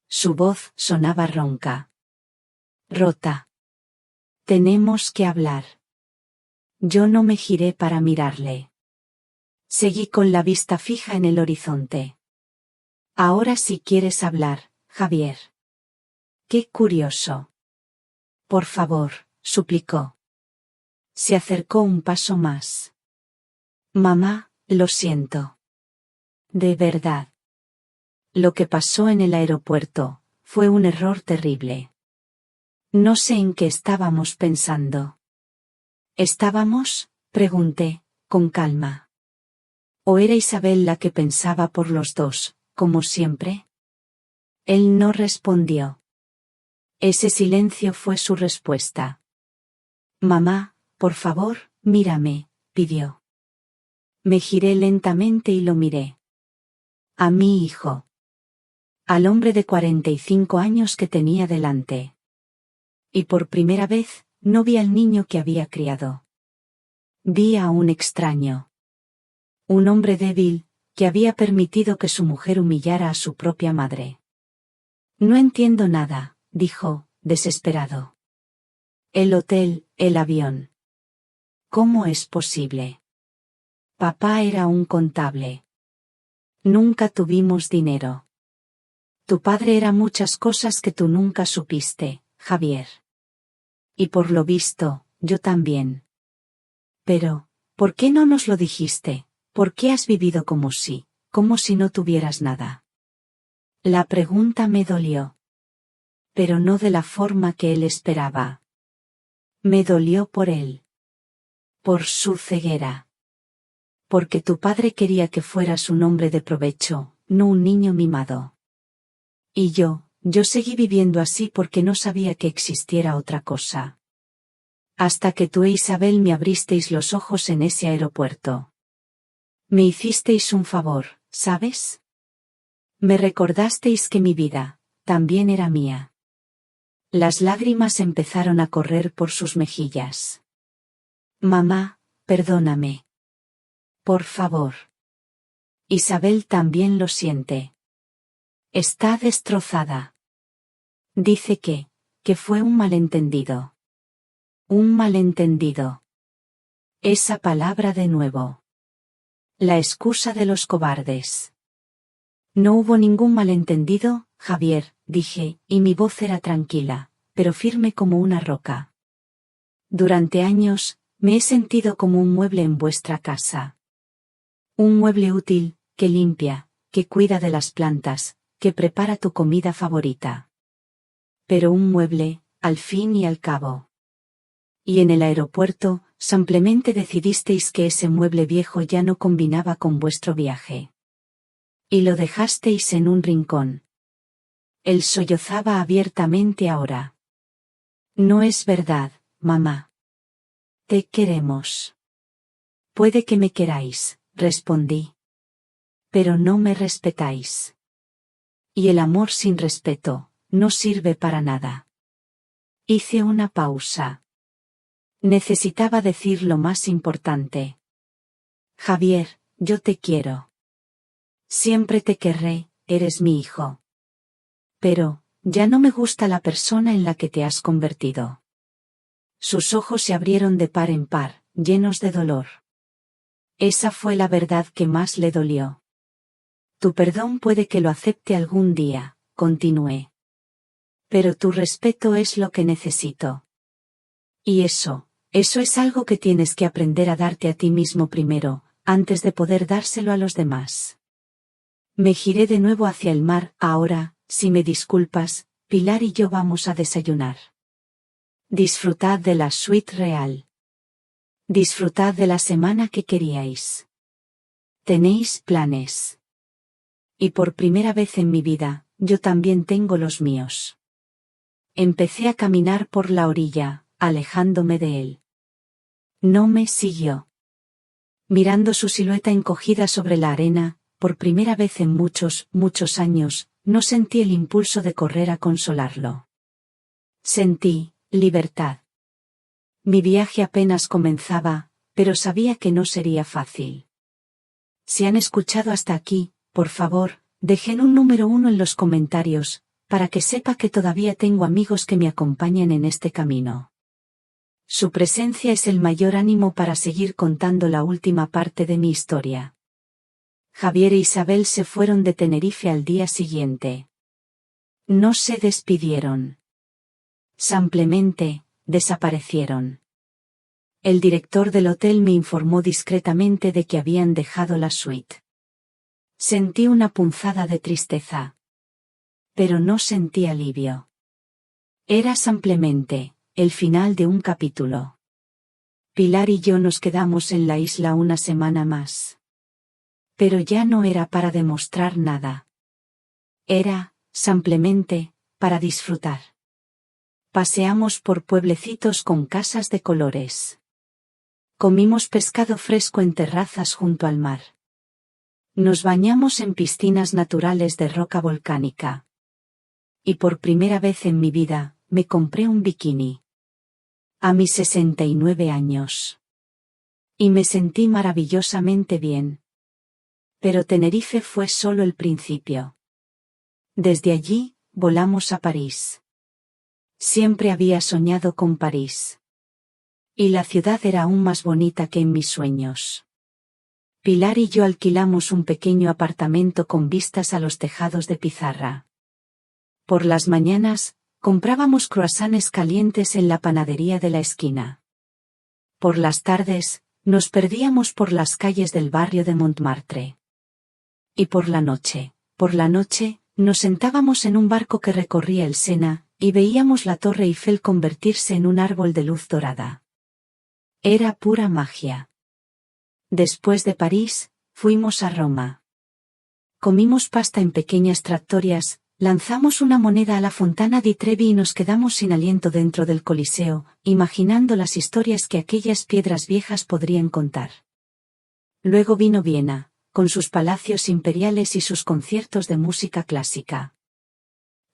Su voz sonaba ronca. Rota. Tenemos que hablar. Yo no me giré para mirarle. Seguí con la vista fija en el horizonte. Ahora si quieres hablar, Javier. Qué curioso. Por favor, suplicó. Se acercó un paso más. Mamá, lo siento. De verdad. Lo que pasó en el aeropuerto fue un error terrible. No sé en qué estábamos pensando. ¿Estábamos? Pregunté, con calma. ¿O era Isabel la que pensaba por los dos, como siempre? Él no respondió. Ese silencio fue su respuesta. Mamá, por favor, mírame, pidió. Me giré lentamente y lo miré. A mi hijo. Al hombre de 45 años que tenía delante. Y por primera vez, no vi al niño que había criado. Vi a un extraño. Un hombre débil, que había permitido que su mujer humillara a su propia madre. No entiendo nada, dijo, desesperado. El hotel, el avión. ¿Cómo es posible? Papá era un contable. Nunca tuvimos dinero. Tu padre era muchas cosas que tú nunca supiste, Javier. Y por lo visto, yo también. Pero, ¿por qué no nos lo dijiste? ¿Por qué has vivido como si no tuvieras nada? La pregunta me dolió. Pero no de la forma que él esperaba. Me dolió por él. Por su ceguera. Porque tu padre quería que fueras un hombre de provecho, no un niño mimado. Y yo, Yo seguí viviendo así porque no sabía que existiera otra cosa. Hasta que tú e Isabel me abristeis los ojos en ese aeropuerto. Me hicisteis un favor, ¿sabes? Me recordasteis que mi vida también era mía. Las lágrimas empezaron a correr por sus mejillas. Mamá, perdóname. Por favor. Isabel también lo siente. Está destrozada. Dice que fue un malentendido. Un malentendido. Esa palabra de nuevo. La excusa de los cobardes. No hubo ningún malentendido, Javier, dije, y mi voz era tranquila, pero firme como una roca. Durante años, me he sentido como un mueble en vuestra casa. Un mueble útil, que limpia, que cuida de las plantas, que prepara tu comida favorita. Pero un mueble, al fin y al cabo. Y en el aeropuerto, simplemente decidisteis que ese mueble viejo ya no combinaba con vuestro viaje. Y lo dejasteis en un rincón. Él sollozaba abiertamente ahora. No es verdad, mamá. Te queremos. Puede que me queráis, respondí. Pero no me respetáis. Y el amor sin respeto no sirve para nada. Hice una pausa. Necesitaba decir lo más importante. Javier, yo te quiero. Siempre te querré, eres mi hijo. Pero, ya no me gusta la persona en la que te has convertido. Sus ojos se abrieron de par en par, llenos de dolor. Esa fue la verdad que más le dolió. Tu perdón puede que lo acepte algún día, continué. Pero tu respeto es lo que necesito. Y eso es algo que tienes que aprender a darte a ti mismo primero, antes de poder dárselo a los demás. Me giré de nuevo hacia el mar. Ahora, si me disculpas, Pilar y yo vamos a desayunar. Disfrutad de la suite real. Disfrutad de la semana que queríais. Tenéis planes. Y por primera vez en mi vida, yo también tengo los míos. Empecé a caminar por la orilla, alejándome de él. No me siguió. Mirando su silueta encogida sobre la arena, por primera vez en muchos años, no sentí el impulso de correr a consolarlo. Sentí libertad. Mi viaje apenas comenzaba, pero sabía que no sería fácil. Si han escuchado hasta aquí, por favor, dejen un número 1 en los comentarios, para que sepa que todavía tengo amigos que me acompañan en este camino. Su presencia es el mayor ánimo para seguir contando la última parte de mi historia. Javier e Isabel se fueron de Tenerife al día siguiente. No se despidieron. Simplemente, desaparecieron. El director del hotel me informó discretamente de que habían dejado la suite. Sentí una punzada de tristeza. Pero no sentí alivio. Era simplemente el final de un capítulo. Pilar y yo nos quedamos en la isla una semana más. Pero ya no era para demostrar nada. Era, simplemente, para disfrutar. Paseamos por pueblecitos con casas de colores. Comimos pescado fresco en terrazas junto al mar. Nos bañamos en piscinas naturales de roca volcánica. Y por primera vez en mi vida, me compré un bikini. A mis 69 años. Y me sentí maravillosamente bien. Pero Tenerife fue solo el principio. Desde allí, volamos a París. Siempre había soñado con París. Y la ciudad era aún más bonita que en mis sueños. Pilar y yo alquilamos un pequeño apartamento con vistas a los tejados de pizarra. Por las mañanas, comprábamos croissants calientes en la panadería de la esquina. Por las tardes, nos perdíamos por las calles del barrio de Montmartre. Y por la noche, nos sentábamos en un barco que recorría el Sena, y veíamos la Torre Eiffel convertirse en un árbol de luz dorada. Era pura magia. Después de París, fuimos a Roma. Comimos pasta en pequeñas trattorias, Lanzamos una moneda a la Fontana di Trevi y nos quedamos sin aliento dentro del Coliseo, imaginando las historias que aquellas piedras viejas podrían contar. Luego vino Viena, con sus palacios imperiales y sus conciertos de música clásica.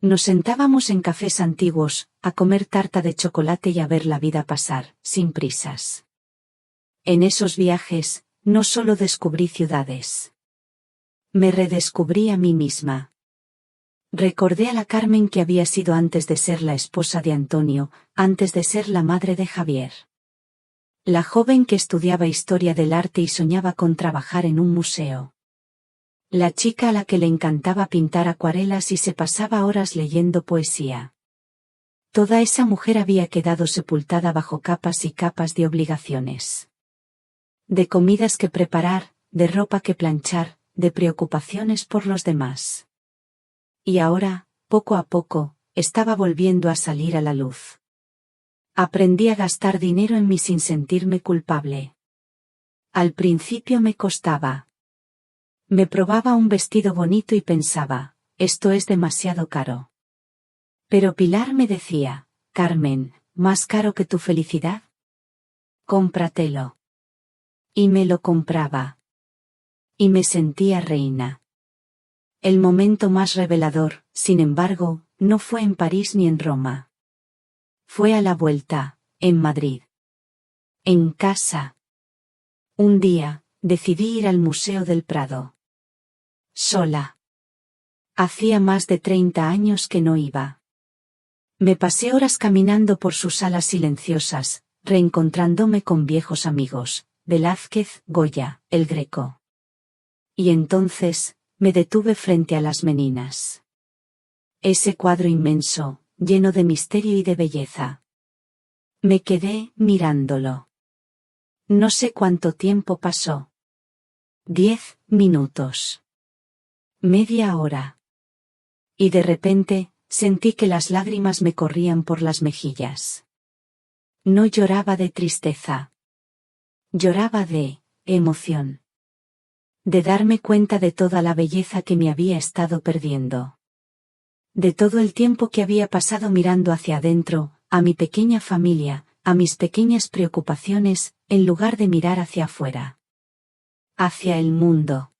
Nos sentábamos en cafés antiguos, a comer tarta de chocolate y a ver la vida pasar, sin prisas. En esos viajes, no solo descubrí ciudades. Me redescubrí a mí misma. Recordé a la Carmen que había sido antes de ser la esposa de Antonio, antes de ser la madre de Javier. La joven que estudiaba historia del arte y soñaba con trabajar en un museo. La chica a la que le encantaba pintar acuarelas y se pasaba horas leyendo poesía. Toda esa mujer había quedado sepultada bajo capas y capas de obligaciones. De comidas que preparar, de ropa que planchar, de preocupaciones por los demás. Y ahora, poco a poco, estaba volviendo a salir a la luz. Aprendí a gastar dinero en mí sin sentirme culpable. Al principio me costaba. Me probaba un vestido bonito y pensaba, esto es demasiado caro. Pero Pilar me decía, Carmen, ¿más caro que tu felicidad? Cómpratelo. Y me lo compraba. Y me sentía reina. El momento más revelador, sin embargo, no fue en París ni en Roma. Fue a la vuelta, en Madrid. En casa. Un día, decidí ir al Museo del Prado. Sola. Hacía más de 30 años que no iba. Me pasé horas caminando por sus salas silenciosas, reencontrándome con viejos amigos, Velázquez, Goya, El Greco. Y entonces, me detuve frente a las Meninas. Ese cuadro inmenso, lleno de misterio y de belleza. Me quedé mirándolo. No sé cuánto tiempo pasó. 10 minutos. Media hora. Y de repente, sentí que las lágrimas me corrían por las mejillas. No lloraba de tristeza. Lloraba de emoción. De darme cuenta de toda la belleza que me había estado perdiendo. De todo el tiempo que había pasado mirando hacia adentro, a mi pequeña familia, a mis pequeñas preocupaciones, en lugar de mirar hacia afuera. Hacia el mundo.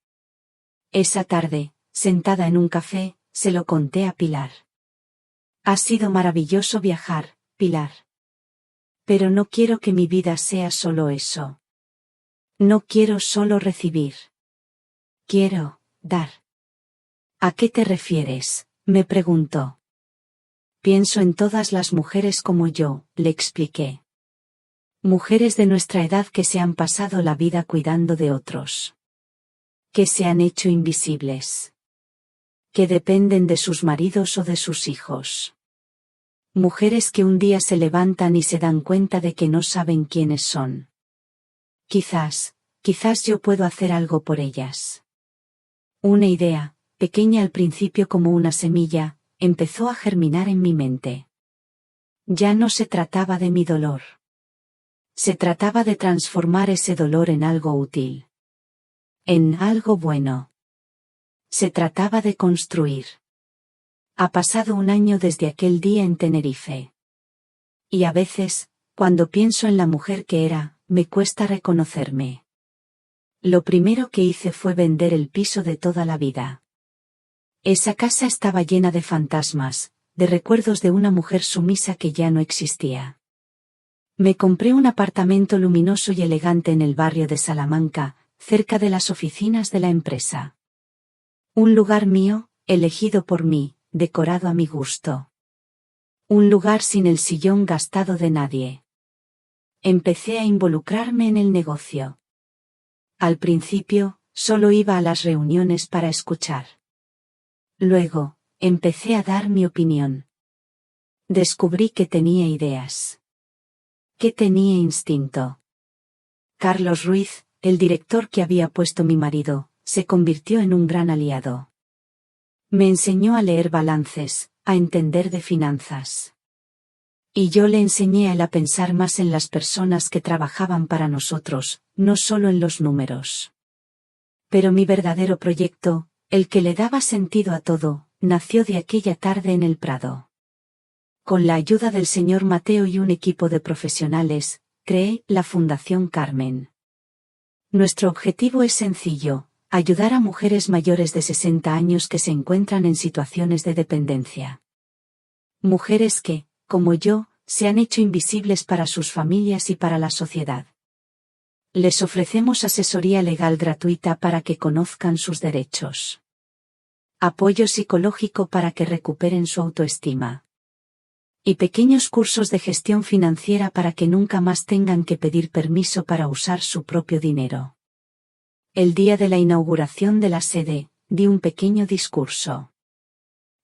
Esa tarde, sentada en un café, se lo conté a Pilar. Ha sido maravilloso viajar, Pilar. Pero no quiero que mi vida sea solo eso. No quiero solo recibir. Quiero dar. ¿A qué te refieres?, me preguntó. Pienso en todas las mujeres como yo, le expliqué. Mujeres de nuestra edad que se han pasado la vida cuidando de otros. Que se han hecho invisibles. Que dependen de sus maridos o de sus hijos. Mujeres que un día se levantan y se dan cuenta de que no saben quiénes son. Quizás yo puedo hacer algo por ellas. Una idea, pequeña al principio como una semilla, empezó a germinar en mi mente. Ya no se trataba de mi dolor. Se trataba de transformar ese dolor en algo útil. En algo bueno. Se trataba de construir. Ha pasado un año desde aquel día en Tenerife. Y a veces, cuando pienso en la mujer que era, me cuesta reconocerme. Lo primero que hice fue vender el piso de toda la vida. Esa casa estaba llena de fantasmas, de recuerdos de una mujer sumisa que ya no existía. Me compré un apartamento luminoso y elegante en el barrio de Salamanca, cerca de las oficinas de la empresa. Un lugar mío, elegido por mí, decorado a mi gusto. Un lugar sin el sillón gastado de nadie. Empecé a involucrarme en el negocio. Al principio, solo iba a las reuniones para escuchar. Luego, empecé a dar mi opinión. Descubrí que tenía ideas. Que tenía instinto. Carlos Ruiz, el director que había puesto mi marido, se convirtió en un gran aliado. Me enseñó a leer balances, a entender de finanzas. Y yo le enseñé a él a pensar más en las personas que trabajaban para nosotros, no solo en los números. Pero mi verdadero proyecto, el que le daba sentido a todo, nació de aquella tarde en el Prado. Con la ayuda del señor Mateo y un equipo de profesionales, creé la Fundación Carmen. Nuestro objetivo es sencillo: ayudar a mujeres mayores de 60 años que se encuentran en situaciones de dependencia. Mujeres que, como yo, se han hecho invisibles para sus familias y para la sociedad. Les ofrecemos asesoría legal gratuita para que conozcan sus derechos. Apoyo psicológico para que recuperen su autoestima. Y pequeños cursos de gestión financiera para que nunca más tengan que pedir permiso para usar su propio dinero. El día de la inauguración de la sede, di un pequeño discurso.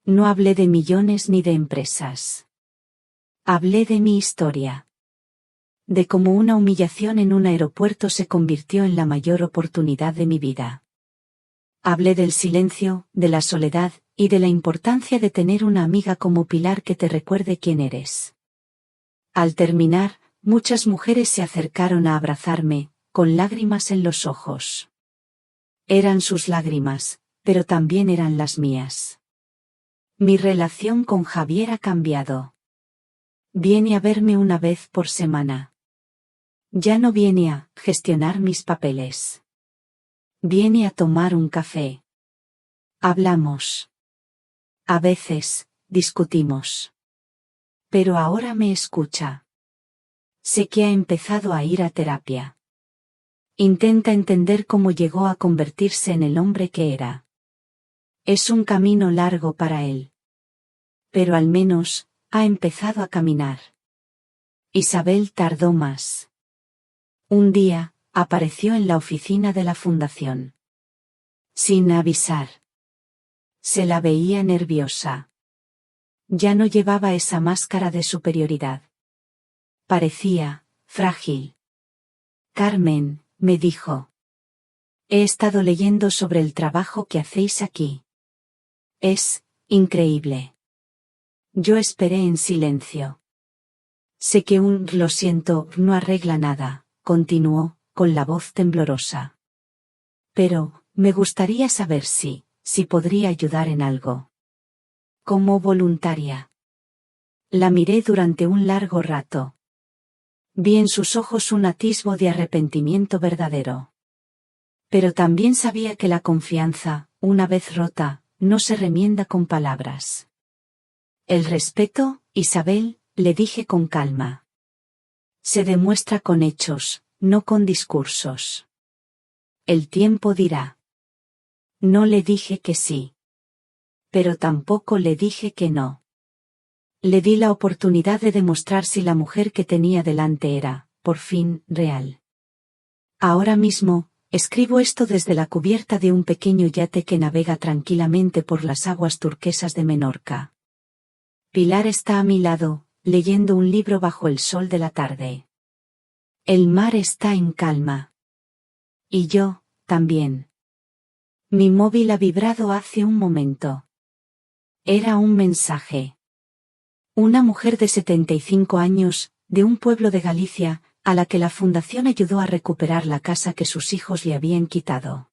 No hablé de millones ni de empresas. Hablé de mi historia. De cómo una humillación en un aeropuerto se convirtió en la mayor oportunidad de mi vida. Hablé del silencio, de la soledad, y de la importancia de tener una amiga como Pilar que te recuerde quién eres. Al terminar, muchas mujeres se acercaron a abrazarme, con lágrimas en los ojos. Eran sus lágrimas, pero también eran las mías. Mi relación con Javier ha cambiado. Viene a verme una vez por semana. Ya no viene a gestionar mis papeles. Viene a tomar un café. Hablamos. A veces, discutimos. Pero ahora me escucha. Sé que ha empezado a ir a terapia. Intenta entender cómo llegó a convertirse en el hombre que era. Es un camino largo para él. Pero al menos, ha empezado a caminar. Isabel tardó más. Un día, apareció en la oficina de la fundación. Sin avisar. Se la veía nerviosa. Ya no llevaba esa máscara de superioridad. Parecía frágil. Carmen, me dijo. He estado leyendo sobre el trabajo que hacéis aquí. Es increíble. Yo esperé en silencio. Sé que un lo siento no arregla nada, continuó, con la voz temblorosa. Pero, me gustaría saber si podría ayudar en algo. Como voluntaria. La miré durante un largo rato. Vi en sus ojos un atisbo de arrepentimiento verdadero. Pero también sabía que la confianza, una vez rota, no se remienda con palabras. El respeto, Isabel, le dije con calma. Se demuestra con hechos, no con discursos. El tiempo dirá. No le dije que sí. Pero tampoco le dije que no. Le di la oportunidad de demostrar si la mujer que tenía delante era, por fin, real. Ahora mismo, escribo esto desde la cubierta de un pequeño yate que navega tranquilamente por las aguas turquesas de Menorca. Pilar está a mi lado, leyendo un libro bajo el sol de la tarde. El mar está en calma. Y yo, también. Mi móvil ha vibrado hace un momento. Era un mensaje. Una mujer de 75 años, de un pueblo de Galicia, a la que la fundación ayudó a recuperar la casa que sus hijos le habían quitado.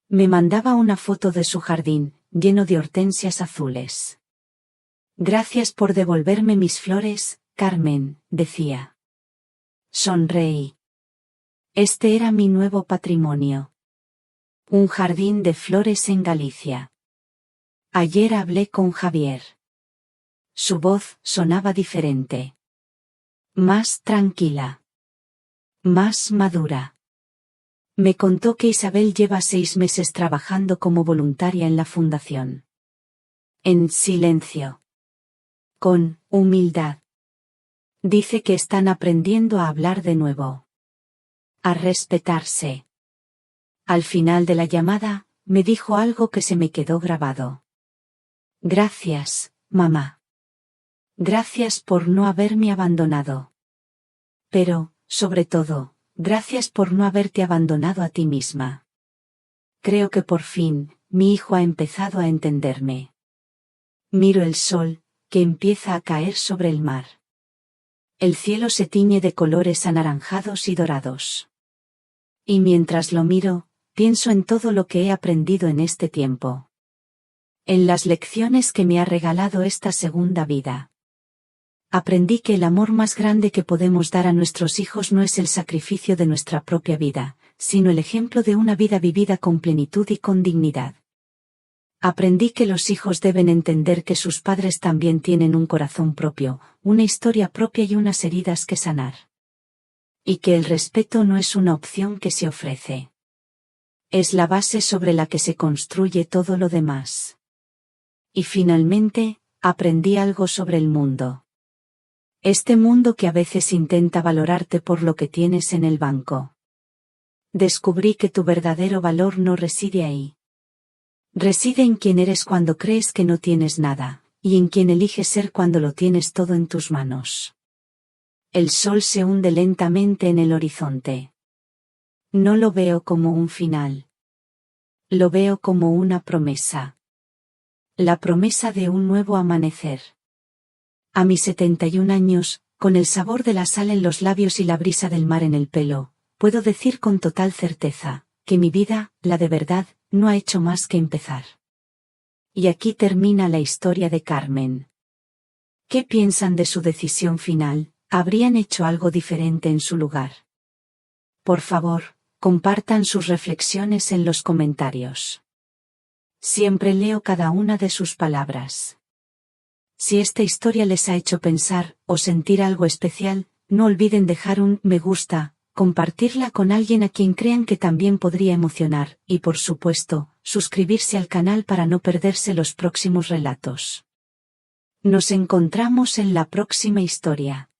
Me mandaba una foto de su jardín, lleno de hortensias azules. Gracias por devolverme mis flores, Carmen, decía. Sonreí. Este era mi nuevo patrimonio. Un jardín de flores en Galicia. Ayer hablé con Javier. Su voz sonaba diferente. Más tranquila. Más madura. Me contó que Isabel lleva 6 meses trabajando como voluntaria en la fundación. En silencio. Con humildad. Dice que están aprendiendo a hablar de nuevo. A respetarse. Al final de la llamada, me dijo algo que se me quedó grabado. Gracias, mamá. Gracias por no haberme abandonado. Pero, sobre todo, gracias por no haberte abandonado a ti misma. Creo que por fin, mi hijo ha empezado a entenderme. Miro el sol, que empieza a caer sobre el mar. El cielo se tiñe de colores anaranjados y dorados. Y mientras lo miro, pienso en todo lo que he aprendido en este tiempo. En las lecciones que me ha regalado esta segunda vida. Aprendí que el amor más grande que podemos dar a nuestros hijos no es el sacrificio de nuestra propia vida, sino el ejemplo de una vida vivida con plenitud y con dignidad. Aprendí que los hijos deben entender que sus padres también tienen un corazón propio, una historia propia y unas heridas que sanar. Y que el respeto no es una opción que se ofrece. Es la base sobre la que se construye todo lo demás. Y finalmente, aprendí algo sobre el mundo. Este mundo que a veces intenta valorarte por lo que tienes en el banco. Descubrí que tu verdadero valor no reside ahí. Reside en quién eres cuando crees que no tienes nada, y en quién eliges ser cuando lo tienes todo en tus manos. El sol se hunde lentamente en el horizonte. No lo veo como un final. Lo veo como una promesa. La promesa de un nuevo amanecer. A mis 71 años, con el sabor de la sal en los labios y la brisa del mar en el pelo, puedo decir con total certeza, que mi vida, la de verdad, no ha hecho más que empezar. Y aquí termina la historia de Carmen. ¿Qué piensan de su decisión final? ¿Habrían hecho algo diferente en su lugar? Por favor, compartan sus reflexiones en los comentarios. Siempre leo cada una de sus palabras. Si esta historia les ha hecho pensar o sentir algo especial, no olviden dejar un me gusta, compartirla con alguien a quien crean que también podría emocionar, y por supuesto, suscribirse al canal para no perderse los próximos relatos. Nos encontramos en la próxima historia.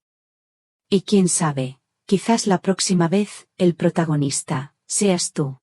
Y quién sabe, quizás la próxima vez, el protagonista, seas tú.